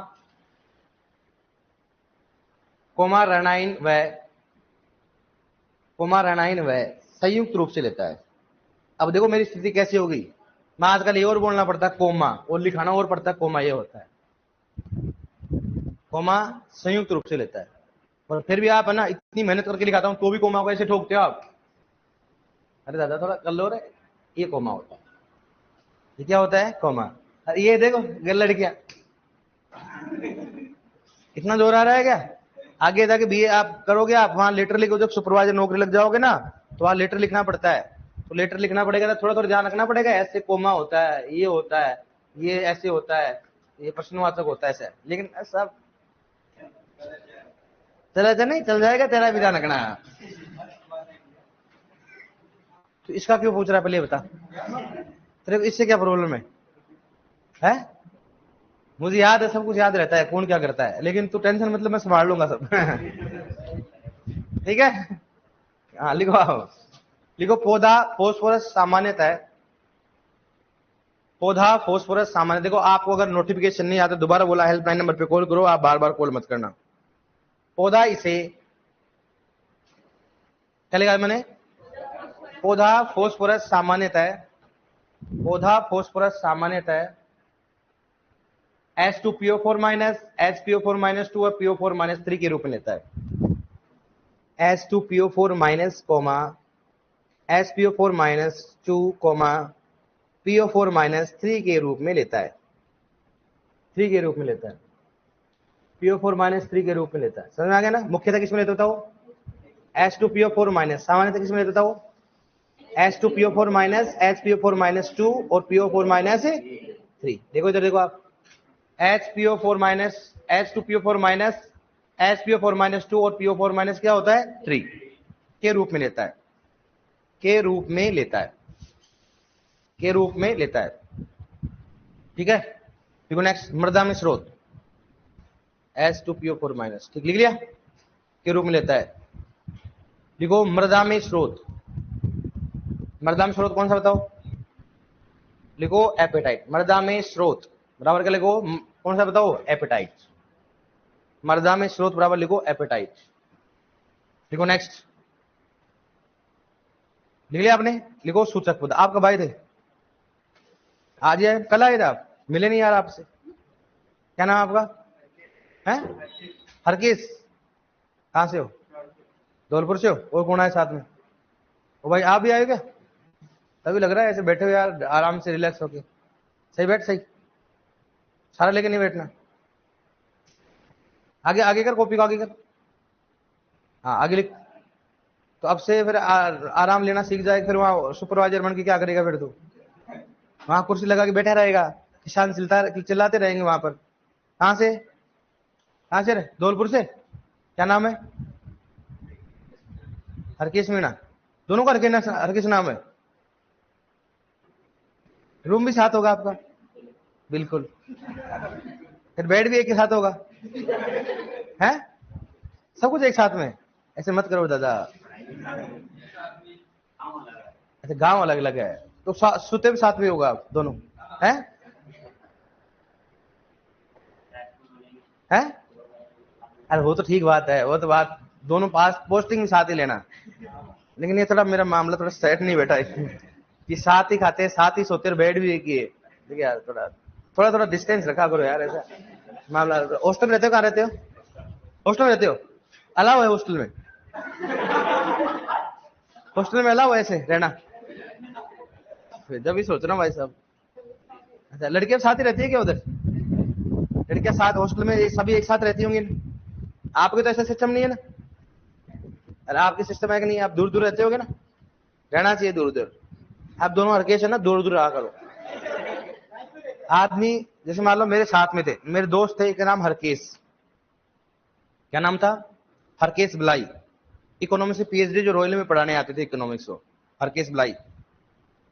S1: व संयुक्त रूप से लेता है। अब देखो मेरी स्थिति कैसी होगी। मैं आजकल ये और बोलना पड़ता है कोमा, और लिखाना और पड़ता है कोमा। ये होता है कोमा संयुक्त रूप से लेता है। और फिर भी आप है ना, इतनी मेहनत करके लिखाता हूं तो भी कोमा को ऐसे ठोकते हो आप। अरे दादा थोड़ा कर लो रे। ये कोमा होता है। ये क्या होता है? कोमा। अरे ये देखो लड़कियां, इतना जोर आ रहा है क्या? आगे जाके बीए आप करोगे, आप वहां लेटर लिखो, जब सुपरवाइजर नौकरी लग जाओगे ना, तो वहां लेटर लिखना पड़ता है। तो लेटर लिखना पड़ेगा ना, थोड़ा थोड़ा ध्यान रखना पड़ेगा। ऐसे कोमा होता है, ये होता है, ये ऐसे होता है, ये प्रश्नवाचक होता है ऐसे। लेकिन सब चला जा, नहीं चल जाएगा, तेरा भी ध्यान रखना। तो इसका क्यों पूछ रहा है पहले बता? तेरे को इससे क्या प्रॉब्लम है? मुझे याद है, सब कुछ याद रहता है, कौन क्या करता है। लेकिन तू टेंशन मतलब, मैं संभाल लूंगा सब। ठीक है। हाँ लिखो आओ। लिखो, पौधा फोस्फोरस सामान्य। देखो आपको अगर नोटिफिकेशन नहीं आता, दोबारा बोला हेल्पलाइन नंबर पे कॉल करो। आप बार बार कॉल मत करना। पौधा इसे क्या लिखा मैंने? पौधा फोस्फोरस सामान्यतः H2PO4 माइनस, HPO4 माइनस 2 और PO4 माइनस 3 के रूप में लेता है। H2PO4 minus, SpO4 minus 2 PO4 minus 3 के रूप में लेता है, 3 के रूप में लेता है, PO4 माइनस 3 के रूप में लेता है। समझ में आ गया ना? मुख्यतः किसमें लेता होता वो? H2PO4 माइनस, सामान्यतः किसमें लेता होता वो? H2PO4 माइनस, HPO4 माइनस 2 और PO4 माइनस 3। देखो इधर देखो आप, HPO4 minus, H2PO4 minus, HPO4 minus 2 और PO4 माइनस क्या होता है? 3 के रूप में लेता है, के रूप में लेता है, के रूप में लेता है। ठीक है, देखो नेक्स्ट, मृदा में स्रोत H2PO4 माइनस, ठीक लिख लिया, के रूप में लेता है। देखो मृदा में स्रोत, मृदा में स्रोत कौन सा बताओ? लिखो एपेटाइट। मृदा में स्रोत बराबर क्या लिखो? कौन सा बताओ? एपेटाइट। मृदा में स्रोत बराबर लिखो एपेटाइट। लिखो नेक्स्ट, लिख लिया आपने? लिखो सूचक पद। आप कब आए थे? आज आए? कल आए थे आप? मिले नहीं यार आपसे। क्या नाम आपका है? हरकेश। कहां से हो? धौलपुर से हो? और कौन आए साथ में? ओ भाई आप भी आए क्या? तभी लग रहा है ऐसे बैठे हो यार, आराम से रिलैक्स होके। सही बैठ, सही, सारा लेके नहीं बैठना। आगे आगे कर, कॉपी को आगे कर, हाँ आगे लिख। तो अब से फिर आराम लेना सीख जाए, फिर वहां सुपरवाइजर बन के क्या करेगा? फिर तो वहां कुर्सी लगा के बैठा रहेगा, किसान चिल्लाते रहेंगे वहां पर। कहां से? कहां से? धौलपुर से। क्या नाम है? हरकेश मीणा। दोनों का हरकेश नाम है। रूम भी साथ होगा आपका? बिल्कुल। फिर बेड भी एक ही साथ होगा? है सब कुछ एक साथ में? ऐसे मत करो दादा। अच्छा गांव अलग अलग है तो सुते भी साथ में होगा आप दोनों? हैं? हैं? अरे वो तो ठीक बात है, वो तो बात दोनों पास पोस्टिंग साथ ही लेना, लेकिन ये थोड़ा मेरा मामला थोड़ा सेट नहीं बैठा है कि साथ ही खाते साथ ही सोते, बेड भी एक ही है। देखिए यार थोड़ा थोड़ा थोड़ा डिस्टेंस रखा करो यार, ऐसा मामला। हॉस्टल में रहते हो? कहाँ रहते हो? हॉस्टल में रहते हो? अलाउ है हॉस्टल में? हॉस्टल में अलाउ है ऐसे रहना? जब भी सोच रहा हूँ भाई साहब। अच्छा लड़कियां साथ ही रहती है क्या उधर? लड़कियां साथ हॉस्टल में सभी एक साथ रहती होंगी? आपके तो ऐसा सिस्टम नहीं है ना? अरे आपके सिस्टम है कि नहीं? आप दूर दूर रहते होगे ना? रहना चाहिए दूर दूर। आप दोनों हरकेश है ना, दूर दूर रहा करो। आदमी जैसे मान लो मेरे साथ में थे, मेरे दोस्त थे, एक नाम हरकेश। क्या नाम था? हरकेश बलाई। इकोनॉमिक्स से पीएचडी जो रॉयल में पढ़ाने आते थे इकोनॉमिक्स को, हरकेश बलाई।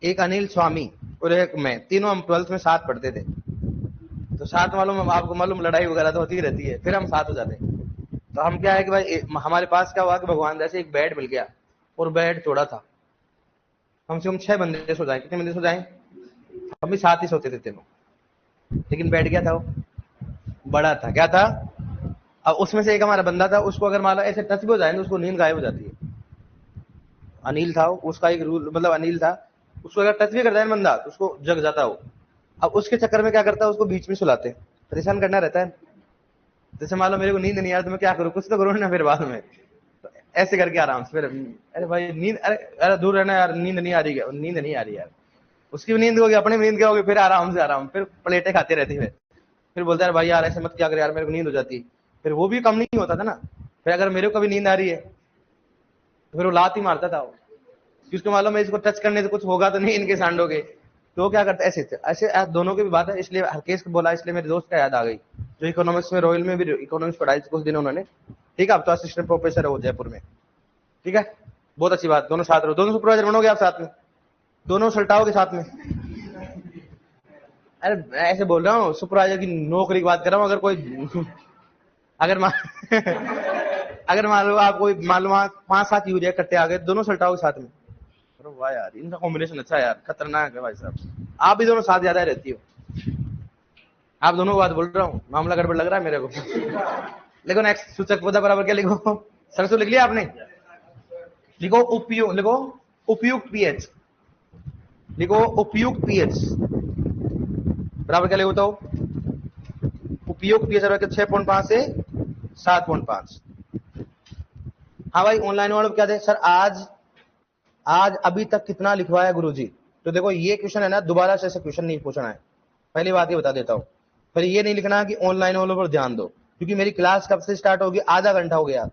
S1: एक अनिल स्वामी और एक मैं, तीनों हम 12th में साथ पढ़ते थे। तो साथ मालूम आपको मालूम लड़ाई वगैरह तो होती ही रहती है, फिर हम साथ हो जाते हैं। तो हम क्या है कि भाई हमारे पास क्या हुआ कि भगवान जैसे एक बेड मिल गया, और बेड चौड़ा था, कम से कम 6 बंदे सो जाए। कितने बंदे सो जाए? हम भी साथ ही सोते थे तीनों, लेकिन बेड क्या था? वो बड़ा था। क्या था? अब उसमें से एक हमारा बंदा था, उसको अगर मान लो ऐसे टच भी हो जाए तो उसको नींद गायब हो जाती है। अनिल था उसका एक रूल, मतलब अनिल था, उसको अगर टच भी कर जाए बंदा तो उसको जग जाता हो। अब उसके चक्कर में क्या करता है, उसको बीच में सुलाते, परेशान करना रहता है। जैसे मान लो मेरे को नींद नहीं आ रही तो मैं क्या करूँ? कुछ तो करूँ ना फिर बाद में। तो ऐसे करके आराम से फिर, अरे भाई नींद, अरे अरे दूर रहना यार, नींद नहीं आ रही है, नींद नहीं आ रही यार। उसकी भी नींद होगी, अपनी नींद क्या होगी, फिर आराम से आराम, फिर प्लेटें खाते रहते हैं। फिर बोलता है भाई यार ऐसे मत क्या कर यार, मेरे को नींद हो जाती। फिर वो भी कम नहीं होता था ना, फिर अगर मेरे को कभी नींद आ रही है तो फिर वो लात ही मारता था वो, क्योंकि मालूम है इसको टच करने से कुछ होगा तो नहीं इनके सांडों के। तो वो क्या करता है, ऐसे ऐसे दोनों की भी बात है, इसलिए हरकेश को बोला, इसलिए मेरे दोस्त का याद आ गई, जो इकोनॉमिक्स में रॉयल में भी इकोनॉमिक्स पढ़ाई कुछ दिन उन्होंने। ठीक है, अब तो असिस्टेंट प्रोफेसर है वो जयपुर में। ठीक है, बहुत अच्छी बात, दोनों साथ रहो, दोनों सुपरवाइजर बनोगे आप साथ में, दोनों सल्टाओगे साथ में। अरे ऐसे बोल रहा हूँ, सुपरवाइजर की नौकरी की बात कर रहा हूँ। अगर कोई अगर अगर मान लो आप कोई मान लो 5-7 यूरिया कट्टे आ गए, दोनों सल्टाओगे साथ में। अरे वाह यार, इनका कॉम्बिनेशन अच्छा है यार, खतरनाक है भाई साहब। आप भी दोनों साथ ज्यादा रहती हो। आप दोनों को बात बोल रहा हूँ, मामला गड़बड़ लग रहा है मेरे को। लिखो नेक्स्ट, सूचक पद बराबर क्या लिखो? सरसों लिख लिया आपने? लिखो उपयुक्त, लिखो उपयुक्त पीएच, लिखो उपयुक्त पीएच बराबर क्या लिखो? तो उपयुक्त पीएच बराबर 6.5 से 7.5। हाँ भाई ऑनलाइन वालों क्या थे सर? आज आज अभी तक कितना लिखवाया गुरुजी? तो देखो ये क्वेश्चन है ना, दोबारा से ऐसे क्वेश्चन नहीं पूछना है, पहली बात ये बता देता हूँ। फिर ये नहीं लिखना कि ऑनलाइन वालों पर ध्यान दो, क्योंकि मेरी क्लास कब से स्टार्ट होगी, आधा घंटा हो गया,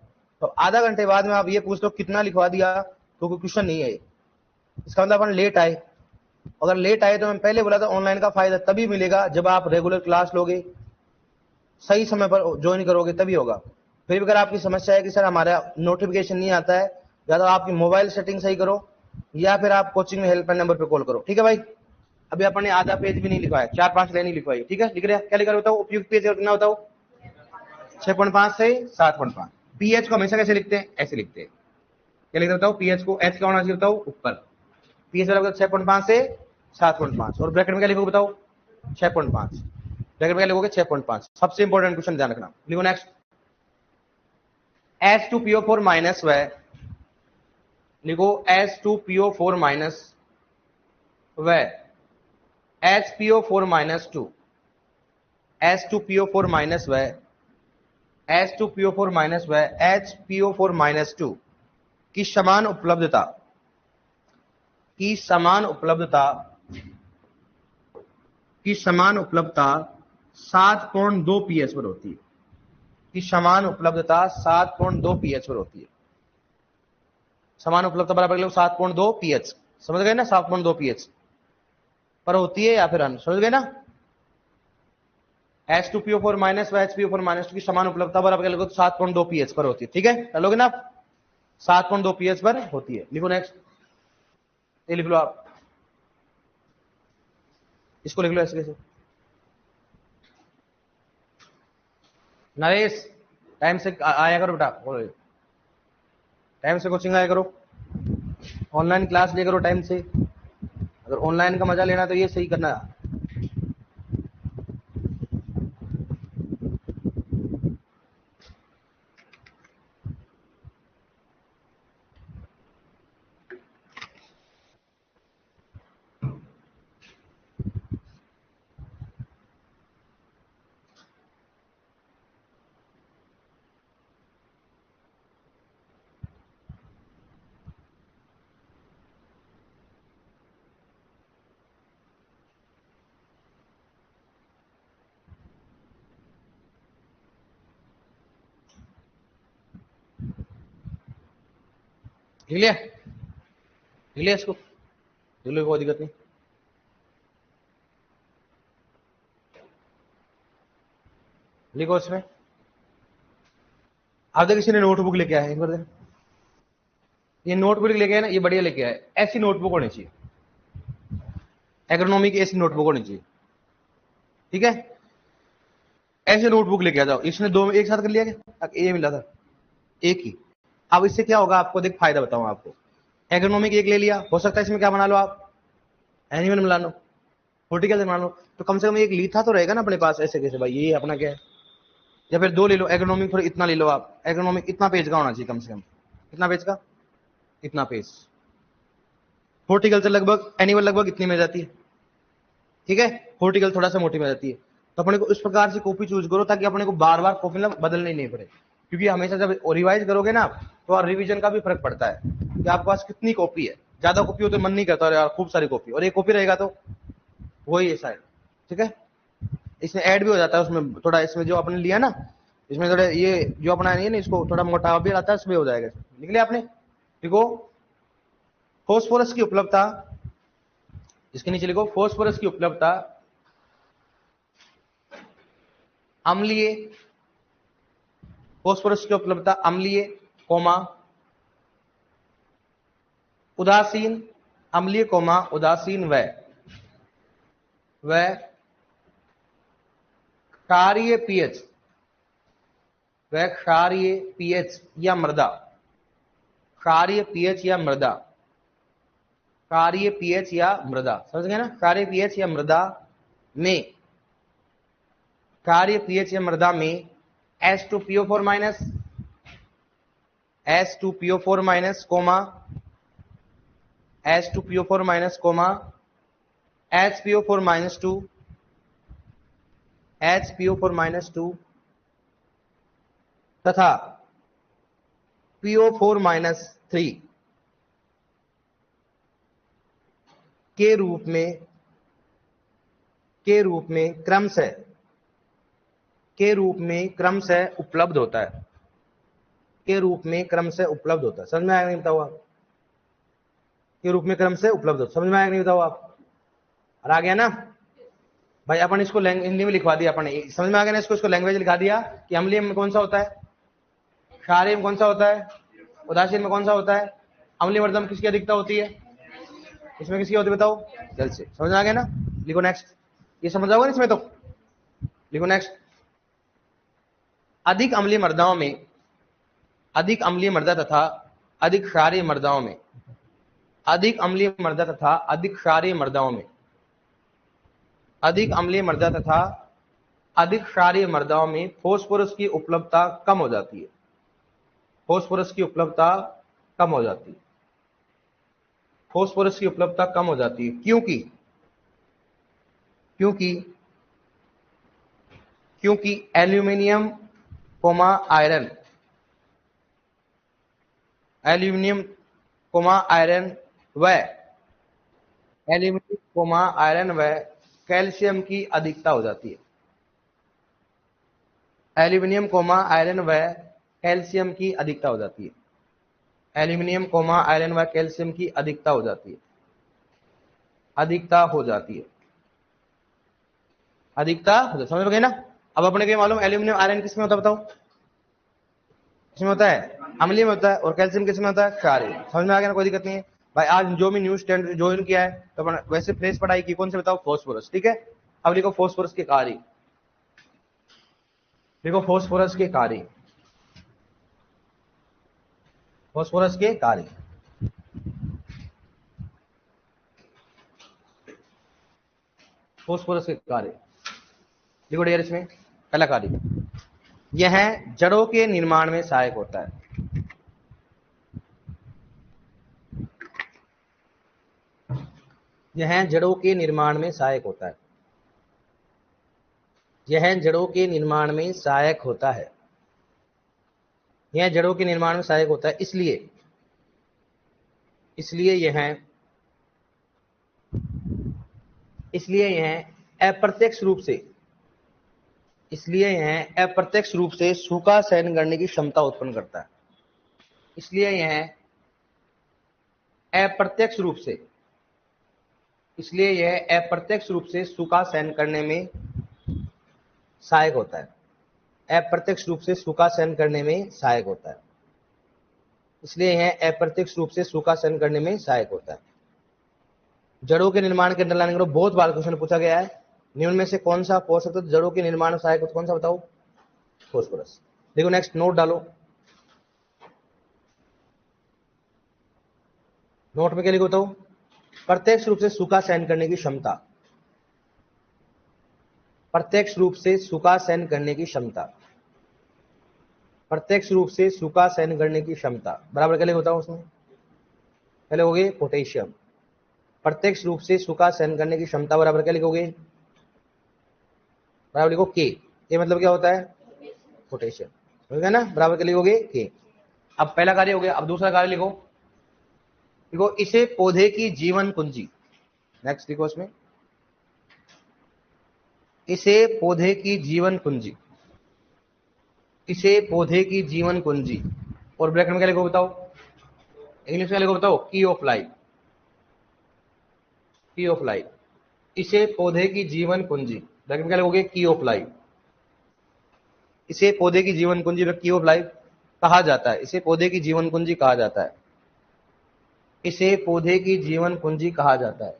S1: तो आधा घंटे बाद में आप ये पूछ लो कितना लिखवा दिया, तो कोई क्वेश्चन नहीं है। इसका मतलब अपन लेट आए, अगर लेट आए तो मैं पहले बोला था ऑनलाइन का फायदा तभी मिलेगा जब आप रेगुलर क्लास लोगे, सही समय पर ज्वाइन करोगे तभी होगा। फिर भी अगर आपकी समस्या है कि सर हमारा नोटिफिकेशन नहीं आता है, या तो आपकी मोबाइल सेटिंग सही करो, या फिर आप कोचिंग में हेल्पलाइन नंबर पे कॉल करो। ठीक है भाई, अभी अपन ने आधा पेज भी नहीं लिखवाया, 4-5 लाइन ही लिखवाई। ठीक है, लिख रहे क्या लिख रहे बताओ, उपयुक्त पेज कितना बताओ, 6.5 से 7.5। पीएच को हमेशा कैसे लिखते हैं, ऐसे लिखते हैं, क्या लिखते बताओ, पीएच को एच क्या होना चाहिए बताओ, ऊपर, पीएच वाला 6.5 से 7.5, और ब्रैकेट में क्या लिखोगे बताओ, 6.5, ब्रैकेट में क्या लिखोगे 6.5। सबसे इंपॉर्टेंट क्वेश्चन ध्यान रखना, लिखो नेक्स्ट। H2PO4 माइनस वह, लिखो H2PO4 माइनस वह HPO4 माइनस 2, H2PO4 माइनस वह H2PO4 माइनस वह HPO4 माइनस 2 की समान उपलब्धता, की समान उपलब्धता, की समान उपलब्धता 7.2 पीएच पर होती है, की समान उपलब्धता 7.2 पीएच पर होती है। समान उपलब्धता बराबर लोग 7.2 पीएच, समझ गए ना, 7.2 पीएच पर होती है या फिर अन, समझ गए ना। H2PO4 माइनस व HPO4 माइनस की समान उपलब्धता बराबर लोग 7.2 पीएच पर होती है। ठीक है, चलोगे ना, 7.2 पीएच पर होती है। लिखो नेक्स्ट, ये लिख लो आप, इसको लिख लो ऐसे कैसे, नरेश टाइम से आया करो बेटा, टाइम से कोचिंग आया करो, ऑनलाइन क्लास लिया करो टाइम से, अगर ऑनलाइन का मजा लेना तो ये सही करना। लिख लिया, लिख लिया इसको, लिख लो, कोई दिक्कत नहीं। लिखो इसमें, अब देखो किसी ने नोटबुक लेके आया है, एक बार देखो, ये नोटबुक लेके आया ना, ये बढ़िया लेके आया, ऐसी नोटबुक होनी चाहिए, एग्रोनॉमी की ऐसी नोटबुक होनी चाहिए। ठीक है, ऐसे नोटबुक लेके आ जाओ। इसने दो में एक साथ कर लिया क्या, ये मिला था एक ही। अब इससे क्या होगा आपको, देख फायदा बताऊं आपको, एग्रोनॉमिक एक ले लिया, हो सकता है इसमें क्या बना लो आप, एनिमल बना लो, हॉर्टिकल्चर बना लो, तो कम से कम एक लीथा तो रहेगा ना अपने पास, ऐसे कैसे भाई, ये अपना क्या है। या फिर दो ले लो, एग्रोनॉमिक थोड़ा इतना ले लो आप, एग्रोनॉमिक इतना पेज का होना चाहिए कम से कम, कितना पेज का, इतना पेज। हॉर्टिकल्चर लगभग, एनिमल लगभग इतनी में जाती है। ठीक है, हॉर्टिकल्चर थोड़ा सा मोटी में जाती है, तो अपने को इस प्रकार से कॉपी चूज करो ताकि अपने को बार बार कॉपी ना बदलनी नहीं पड़े, क्योंकि हमेशा जब रिवाइज करोगे ना तो रिवीजन का भी फर्क पड़ता है कि आपके पास कितनी कॉपी है। ज्यादा कॉपी हो तो मन नहीं करता यार खूब सारी कॉपी, और एक कॉपी रहेगा तो वही ऐसा है। ठीक है, इसमें ऐड भी हो जाता है उसमें थोड़ा, इसमें जो अपने लिया ना, इसमें थोड़ा ये जो अपना नहीं है ना, इसको थोड़ा मोटा भी आता है, इसमें हो जाएगा। लिख लिया आपने, देखो फॉस्फोरस की उपलब्धता, इसके नीचे लिखो फॉस्फोरस की उपलब्धता अम्लीय, फॉस्फोरस की उपलब्धता अम्लीय कोमा उदासीन, अम्लीय कोमा उदासीन व क्षारीय पीएच, वह क्षारीय पीएच या मृदा, क्षारीय पीएच या मृदा, क्षारीय पीएच या मृदा, समझ गए ना, क्षारीय पीएच या मृदा में, क्षारीय पीएच या मृदा में H2PO4 minus, H2PO4 minus comma H2PO4 minus comma HPO4 minus 2, HPO4 minus 2 तथा PO4 माइनस 3, के रूप में क्रमशः उपलब्ध होता है, के रूप में क्रमशः उपलब्ध होता है। समझ में आया नहीं बताओ आप? के रूप में क्रमशः उपलब्ध होता, समझ में आया नहीं बताओ आप? और आ गया ना भाई, अपन इसको हिंदी में लिखवा दिया, अपन समझ में आ गया ना इसको लैंग्वेज लिखा दिया कि अम्लीय में कौन सा होता है, क्षारीय में कौन सा होता है, उदासीन में कौन सा होता है, अम्लीय मृदा में किसकी अधिकता होती है, इसमें किसकी होती है बताओ, जल से। समझ में आ गया ना? लिखो नेक्स्ट, ये समझ आओगे इसमें तो लिखो नेक्स्ट। अधिक अम्लीय मृदाओं में, अधिक अम्लीय मृदा तथा अधिक क्षारीय मृदाओं में, अधिक अम्लीय मृदा तथा अधिक क्षारीय मृदाओं में, अधिक अम्लीय मृदा तथा अधिक क्षारीय मृदाओं में फास्फोरस की उपलब्धता कम हो जाती है, फास्फोरस की उपलब्धता कम हो जाती है, फास्फोरस की उपलब्धता कम हो जाती है। क्योंकि क्योंकि क्योंकि aluminium comma iron, aluminium comma iron व एल्यूमिनियम कोमा आयरन व कैल्शियम की अधिकता हो जाती है, एल्यूमिनियम कोमा आयरन व कैल्शियम की अधिकता हो जाती है, एल्यूमिनियम कोमा आयरन व कैल्शियम की अधिकता हो जाती है, अधिकता हो जाती है, अधिकता हो जाती, समझ गए ना? अब अपने को मालूम एल्यूमिनियम आयरन किसमें होता है बताओ, किसमें होता है, अम्लीय में होता है, और कैल्शियम किसमें होता है, क्षारीय। समझ में आ गया ना? कोई दिक्कत नहीं है भाई। आज जो भी न्यूज स्टैंड ज्वाइन किया है तो अपन वैसे फ्रेश पढ़ाई की, कौन से बताओ, फास्फोरस। ठीक है, अब लिखो फास्फोरस के कार्य, देखो फास्फोरस के कार्य, फास्फोरस के कार्य, फास्फोरस के कार्य देखो डियर। इसमें पहला कार्य, यह जड़ों के निर्माण में सहायक होता है, यह जड़ों के निर्माण में सहायक होता है, यह जड़ों के निर्माण में सहायक होता है, यह जड़ों के निर्माण में सहायक होता है। इसलिए यह अप्रत्यक्ष रूप से सूखा सहन करने की क्षमता उत्पन्न करता है, इसलिए यह अप्रत्यक्ष रूप से सूखा सहन करने में सहायक होता है, अप्रत्यक्ष रूप से सूखा सहन करने में सहायक होता है, इसलिए यह अप्रत्यक्ष रूप से सूखा सहन करने में सहायक होता है। जड़ों के निर्माण के अंडरलाइन करो, बहुत बार क्वेश्चन पूछा गया है, निम्न में से कौन सा पोषक तत्व जड़ों के निर्माण में सहायक होता है, कौन सा बताओ, फास्फोरस। देखो नेक्स्ट, नोट डालो, नोट में क्या लिखो बताओ, प्रत्यक्ष रूप से सूखा सहन करने की क्षमता, प्रत्यक्ष रूप से सूखा सहन करने की क्षमता, प्रत्यक्ष रूप से सूखा सहन करने की क्षमता बराबर क्या लिखो बताओ, उसमें पहले हो गए पोटेशियम, प्रत्यक्ष रूप से सूखा सहन करने की क्षमता बराबर क्या लिखोगे, बराबर लिखो के, ये मतलब क्या होता है, पोटेशियम, ठीक है ना, बराबर क्या लिखोगे के। अब पहला कार्य हो गया, अब दूसरा कार्य लिखो, देखो इसे पौधे की जीवन कुंजी, नेक्स्ट लिखो इसमें, इसे पौधे की जीवन कुंजी, इसे पौधे की जीवन कुंजी, और ब्रैकेट में क्या लिखो बताओ, इंग्लिश में लिखो बताओ, की ऑफ लाइफ, की ऑफ लाइफ, इसे पौधे की जीवन कुंजी, ब्रैकेट में क्या लिखोगे, की ऑफ लाइफ, इसे पौधे की जीवन कुंजी में की ऑफ लाइफ कहा जाता है, इसे पौधे की जीवन कुंजी कहा जाता है, इसे पौधे की जीवन कुंजी कहा जाता है।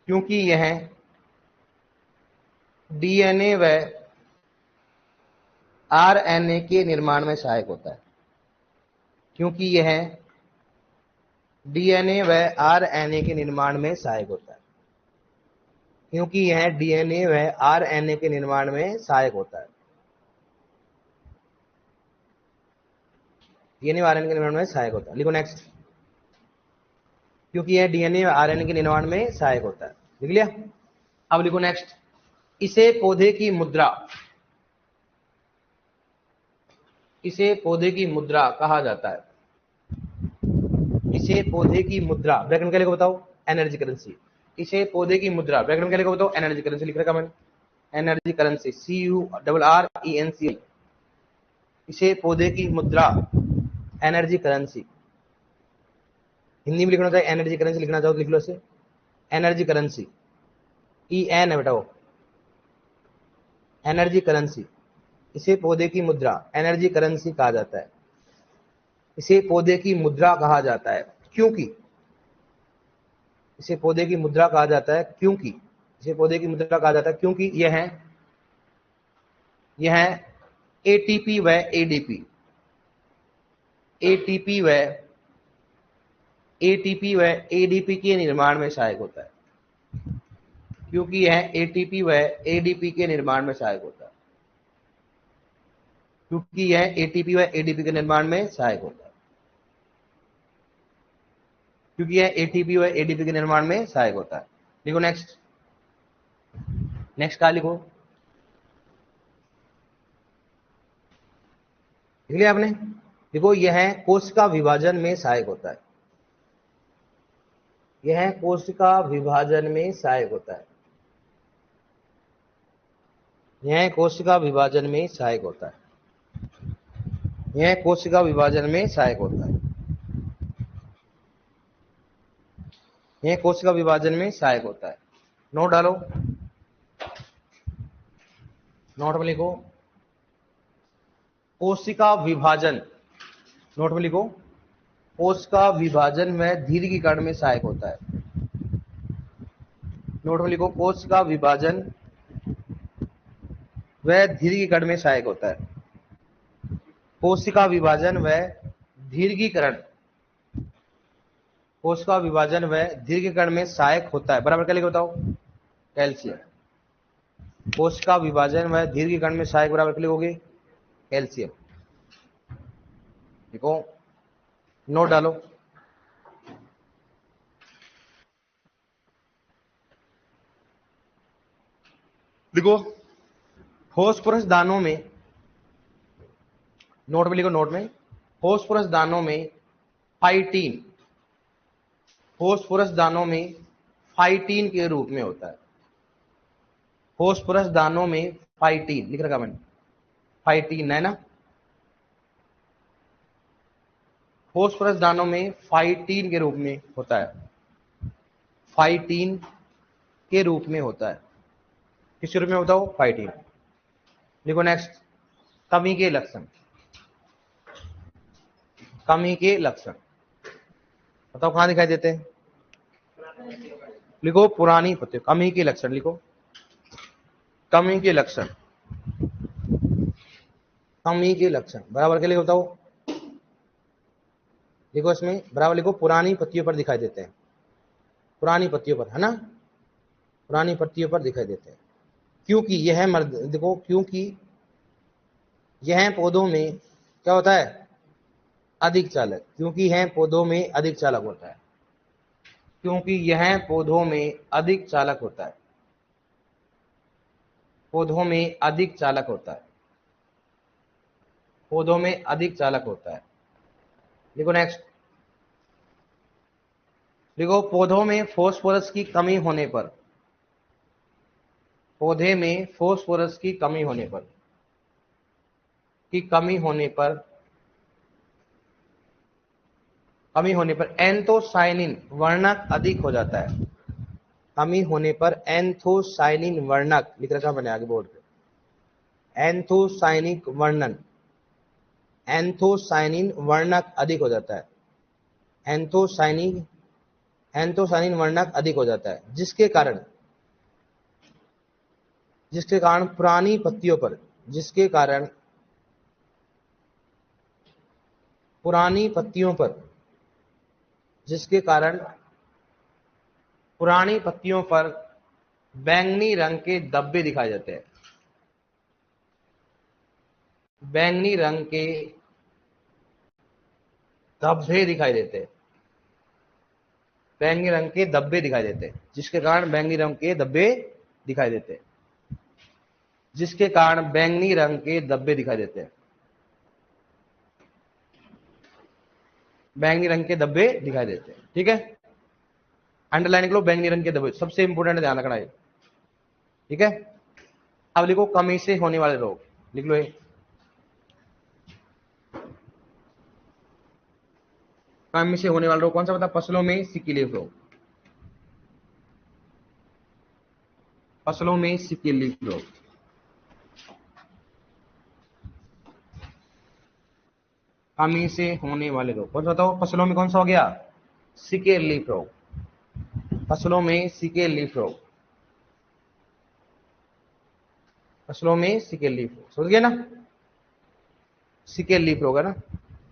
S1: क्योंकि यह डीएनए व आरएनए के निर्माण में सहायक होता है, क्योंकि यह डीएनए व आरएनए के निर्माण में सहायक होता है, क्योंकि यह डीएनए व आरएनए के निर्माण में सहायक होता है, डीएनए व आरएनए के निर्माण में सहायक होता है। लिखो नेक्स्ट, क्योंकि यह डीएनए व आरएनए के निर्माण में सहायक होता है, लिख लिया। अब लिखो नेक्स्ट, इसे पौधे की मुद्रा, इसे पौधे की मुद्रा कहा जाता है, इसे पौधे की मुद्रा, ब्रैकेट में क्या लिखो बताओ, एनर्जी करेंसी। इसे पौधे की मुद्रा, ब्रैकेट में क्या लिखो बताओ, एनर्जी करेंसी लिख रखा मैंने, एनर्जी करेंसी, CURRENC। इसे पौधे की मुद्रा, एनर्जी करेंसी। हिंदी में लिखना चाहिए, एनर्जी करेंसी लिखना चाहो तो लिख लो इसे, एनर्जी करेंसी, EN है बेटाओ, एनर्जी करेंसी। इसे पौधे की मुद्रा, एनर्जी करेंसी कहा जाता है। इसे पौधे की मुद्रा कहा जाता है क्योंकि, इसे पौधे की मुद्रा कहा जाता है क्योंकि, इसे पौधे की मुद्रा कहा जाता है क्योंकि यह ATP व ADP, ATP व ADP के निर्माण में सहायक होता है, क्योंकि यह ATP व ADP के निर्माण में सहायक होता है, क्योंकि यह ATP व ADP के निर्माण में सहायक होता है, क्योंकि यह ATP व ADP के निर्माण में सहायक होता है। लिखो नेक्स्ट, नेक्स्ट क्या लिखो, लिख लिया आपने। देखो यह कोशिका विभाजन में सहायक होता है, यह कोशिका विभाजन में सहायक होता है, यह कोशिका विभाजन में सहायक होता है, यह कोशिका विभाजन में सहायक होता है, यह कोशिका विभाजन में सहायक होता है। नोट डालो, नोट में लिखो कोशिका विभाजन, नोट में लिखो कोशिका विभाजन में दीर्घीकरण में सहायक होता है, नोट में लिखो कोशिका विभाजन व दीर्घीकरण में सहायक होता है, कोशिका विभाजन व दीर्घीकरण, कोशिका विभाजन व दीर्घीकरण में सहायक होता है, बराबर क्या लिखो बताओ, कैल्शियम। कोशिका विभाजन व दीर्घीकरण में सहायक बराबर क्या लिखोगे, कैल्शियम। देखो नोट डालो, देखो फॉस्फोरस दानों में, नोट में लिखो, नोट में फॉस्फोरस दानों में फाइटीन, फॉस्फोरस दानों में फाइटीन के रूप में होता है, फॉस्फोरस दानों में फाइटीन लिख रखा मैंने, फाइटीन है ना, फॉस्फोरस दानों में फाइटीन के रूप में होता है, फाइटीन के रूप में होता है, किस रूप में बताओ, फाइटीन। देखो नेक्स्ट, कमी के लक्षण, कमी के लक्षण बताओ कहां दिखाई देते हैं, लिखो पुरानी पत्तियों, कमी के लक्षण लिखो, कमी के लक्षण, कमी के लक्षण बराबर के लिए बताओ, देखो इसमें बराबर लिखो पुरानी पत्तियों पर दिखाई देते हैं, पुरानी पत्तियों पर है ना, पुरानी पत्तियों पर दिखाई देते हैं, क्योंकि यह मर्द, देखो क्योंकि यह पौधों में क्या होता है, अधिक चालक, क्योंकि यह पौधों में अधिक चालक होता है, क्योंकि यह पौधों में अधिक चालक होता है, पौधों में अधिक चालक होता है, पौधों में अधिक चालक होता है। देखो नेक्स्ट, देखो पौधों में फास्फोरस की कमी होने पर, पौधे में फास्फोरस की कमी होने पर, की कमी होने पर, कमी होने पर एंथोसाइनिन वर्णक अधिक हो जाता है, कमी होने पर एंथोसाइनिन वर्णक लिख रखा मैंने आगे बोर्ड पे, एंथोसाइनिक वर्णन, एंथोसाइनिन वर्णक अधिक हो जाता है, एंथोसाइनिन, एंथोसाइनिन वर्णक अधिक हो जाता है, जिसके कारण, जिसके कारण पुरानी पत्तियों पर, जिसके कारण पुरानी पत्तियों पर, जिसके कारण पुरानी पत्तियों पर बैंगनी रंग के धब्बे दिखाई देते हैं, बैंगनी रंग के धब्बे दिखाई देते हैं, बैंगनी रंग के धब्बे दिखाई देते हैं, जिसके कारण बैंगनी रंग के धब्बे दिखाई देते हैं, जिसके कारण बैंगनी रंग के धब्बे दिखाई देते हैं। बैंगनी रंग के धब्बे दिखाई देते हैं। ठीक है, अंडरलाइन करो बैंगनी रंग के धब्बे, सबसे इंपोर्टेंट ध्यान रखना है। ठीक है, अब लिखो कमी से होने वाले रोग, लिख लो ये। कमी से होने वाला रोग कौन सा बता? फसलों में सिकी लीफ रोग, फसलों में सिकी लीफ रोग। कमी से होने वाले रोग कौन सा बताओ? फसलों में कौन सा हो गया? सिकेर लीफ रोग, फसलों में सिकेर लीफ रोग, फसलों में सिकेर लीफ रोग, समझ गए ना? सिकेर लीफ रोग है ना,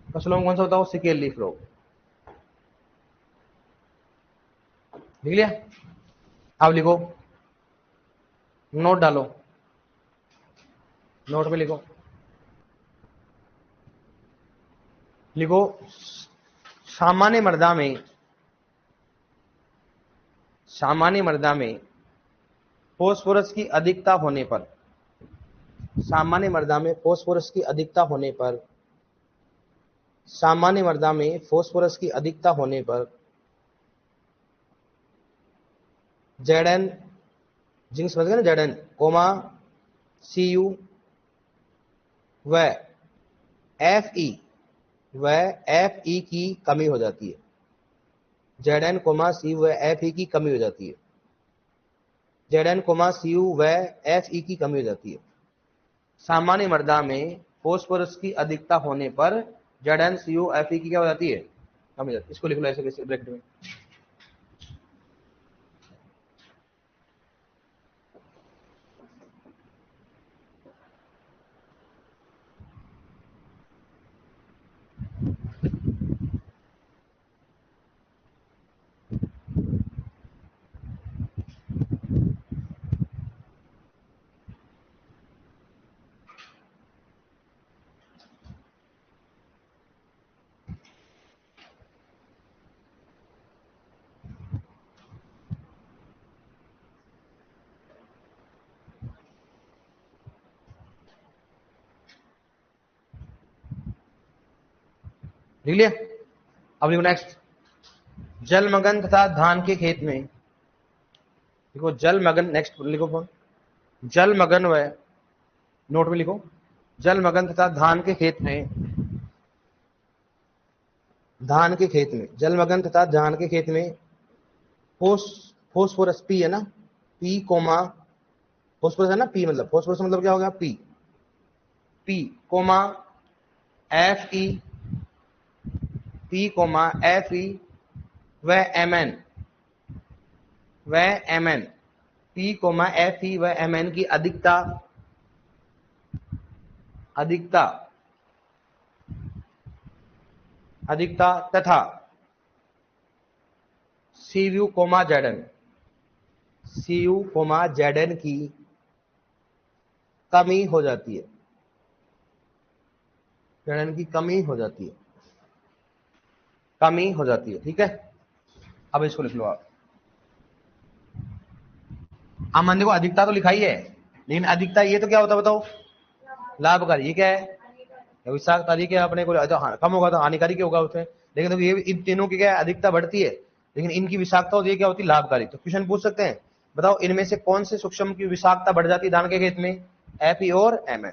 S1: फसलों में कौन सा बताओ? सिकेर लीफ रोग, लिख लिया? अब लिखो, नोट डालो, नोट में लिखो, लिखो सामान्य मृदा में, सामान्य मृदा में फोस्फोरस की अधिकता होने पर, सामान्य मृदा में फोस्फोरस की अधिकता होने पर, सामान्य मृदा में फोस्फोरस की अधिकता होने पर जेडन, जिंक समझ गए ना, जेडन कोमा सीयू व एफ ई की कमी हो जाती है। जेडन कोमा सी व एफ ई की कमी हो जाती है, जेडन कोमा सी व एफ ई की कमी हो जाती है। सामान्य मृदा में फोस्फोरस की अधिकता होने पर जेडन सी यू एफ ई की क्या हो जाती है? कमी हो जाती है। इसको लिख लो ऐसे कैसे ब्रैकेट में। लिख लिया? अब लिखो नेक्स्ट, जलमग्न तथा धान के खेत में, देखो जलमग्न, नेक्स्ट लिखो फोन, जलमग्न व, नोट में लिखो, जलमग्न तथा धान के खेत में, धान के खेत में, जलमग्न तथा धान के खेत में फोस्फोरस पी है ना, पी कोमा, फोस्फोरस है ना, पी मतलब, फोस्फोरस मतलब क्या हो गया? P, P comma F E, P comma F E व एम एन, व M N, P comma F E व एम एन की अधिकता, अधिकता, अधिकता तथा C U comma Z N, C U comma Z N की कमी हो जाती है, जेडन की कमी हो जाती है, कमी हो जाती है। ठीक है, अब इसको लिख लो आप। मान देखो अधिकता तो लिखाई है, लेकिन अधिकता ये तो क्या होता है बताओ? लाभकारी। ये क्या है? विषाक्त अधिक है, अपने को तो कम होगा तो हानिकारी क्या होगा उसमें। लेकिन तो ये इन तीनों की क्या है? अधिकता बढ़ती है, लेकिन इनकी विषाक्तता होती है क्या होती है? लाभकारी। तो क्वेश्चन पूछ सकते हैं, बताओ इनमें से कौन से सूक्ष्म की विषाक्तता बढ़ जाती है धान के खेत में? एफ ई और एम एन।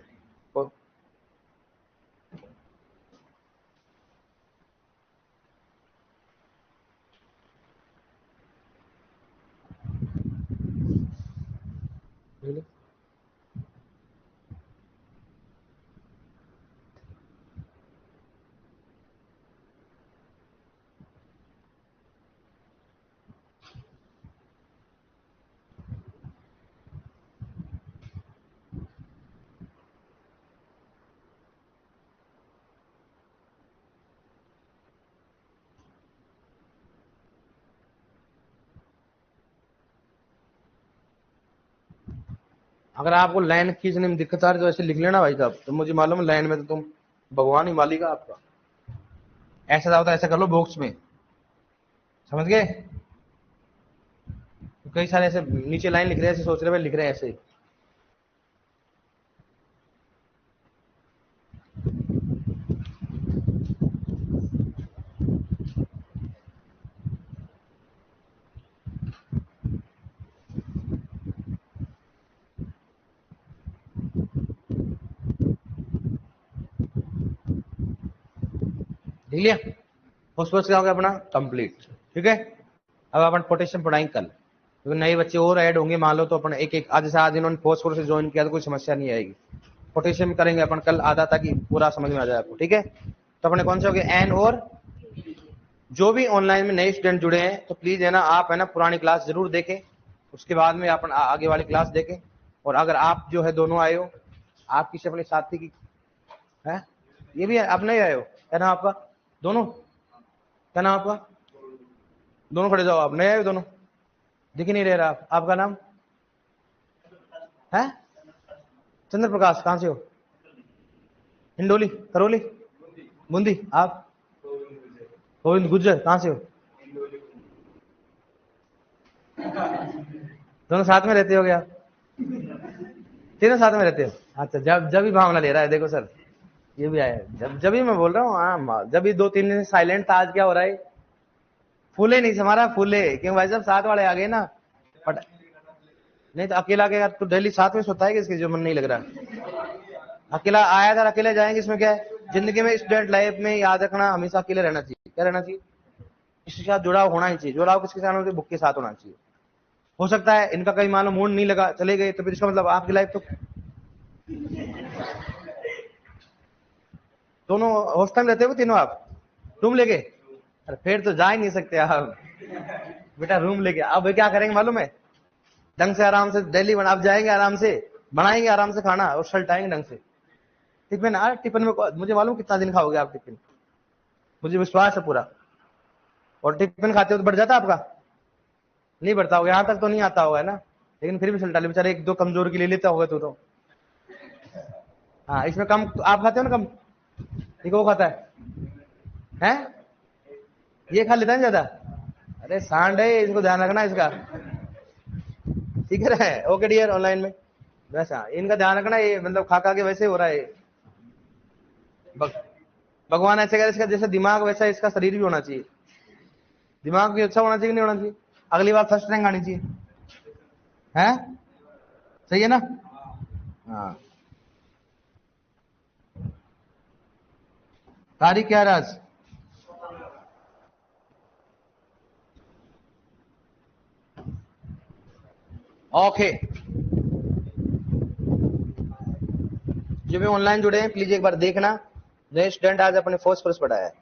S1: अगर आपको लाइन खींचने में दिक्कत आ रही तो ऐसे लिख लेना भाई साहब, तो मुझे मालूम है लाइन में तो तुम भगवान ही मालिक है आपका। ऐसा होता है, ऐसा कर लो बॉक्स में, समझ गए? कई सारे ऐसे नीचे लाइन लिख रहे हैं, ऐसे सोच रहे हैं लिख रहे हैं ऐसे। लिख लिया, फॉस्फोरस क्या हो गया अपना कंप्लीट। ठीक है, अब अपन पोटेशियम पढ़ाएंगे कल, क्योंकि नए बच्चे और ऐड होंगे मान लो, तो अपन एक एक आज से आज इन्होंने फॉस्फोरस से ज्वाइन किया तो कोई समस्या नहीं आएगी। पोटेशियम करेंगे अपन कल आधा, ताकि पूरा समझ में आ जाए आपको। ठीक है, तो अपने कौन से हो गए एन और। जो भी ऑनलाइन में नए स्टूडेंट जुड़े हैं तो प्लीज है ना, आप है ना पुरानी क्लास जरूर देखें, उसके बाद में अपन आगे वाली क्लास देखें। और अगर आप जो है दोनों आए हो, आप किसी अपने साथी की है, ये भी है आप नहीं आए हो, क्या नाम आपका, दोनों क्या नाम आपका, दोनों खड़े जाओ, आप नहीं आए हो दोनों, दिख ही नहीं रह रहा आपका नाम है चंद्र प्रकाश, कहां से हो, हिंडोली, करौली, बूंदी। आप गोविंद गुज्जर, कहां से हो, दोनों साथ में रहते हो गया, तीनों साथ में रहते हो। अच्छा, जब भी भावना ले रहा है, देखो सर ये भी आया, जब भी मैं बोल रहा हूँ, हाँ जब भी 2-3 दिन साइलेंट था, आज क्या हो रहा है, फूले नहीं हमारा, फूले क्यों भाई साहब, साथ वाले आ गए ना। बट नहीं तो अकेला के तो डेली साथ में सोता है, किसके जो मन नहीं लग रहा, अकेला आया था अकेले जाएंगे, इसमें क्या है, जिंदगी में स्टूडेंट लाइफ में याद रखना हमेशा अकेले रहना चाहिए। क्या रहना चाहिए, किसी के साथ जुड़ाव होना ही चाहिए, जुड़ाव किसके साथ होना चाहिए, बुक के साथ होना चाहिए। हो सकता है इनका कहीं मान लो मूड नहीं लगा, चले गए, तो फिर इसका मतलब आपकी लाइफ तो दोनों हॉस्टल में रहते हो तीनों, आप रूम लेके, अरे फिर तो जा ही नहीं सकते आप बेटा, रूम लेके। अब क्या करेंगे मालूम है, ढंग से आराम से डेली आप जाएंगे, आराम से बनाएंगे, आराम से खाना और सल्टाएंगे ढंग से। टिफिन टिफिन में मुझे मालूम कितना दिन खाओगे आप टिफिन, मुझे विश्वास है पूरा। और टिफिन खाते हो तो बढ़ जाता आपका, नहीं बढ़ता होगा, यहां तक तो नहीं आता होगा है ना, लेकिन फिर भी सल्टा ले बेचारे, 1-2 कमजोर की ले लेता होगा तो हाँ इसमें कम आप खाते हो ना कम, ठीक वो खाता है ये खा लेता है ज्यादा, अरे सांड है, इसको ध्यान रखना इसका, ठीक है। ओके डियर, ऑनलाइन में वैसा इनका ध्यान रखना, ये मतलब खा खा के वैसे हो रहा है। भगवान ऐसे करे, इसका जैसे दिमाग वैसा इसका शरीर भी होना चाहिए, दिमाग भी अच्छा होना चाहिए कि नहीं होना चाहिए, अगली बार फर्स्ट रैंक आनी चाहिए, है सही है ना। हाँ तारीख क्या राज, ओके। जो भी ऑनलाइन जुड़े हैं प्लीज एक बार देखना, नए स्टूडेंट आज अपने फॉस्फोरस पढ़ाया है।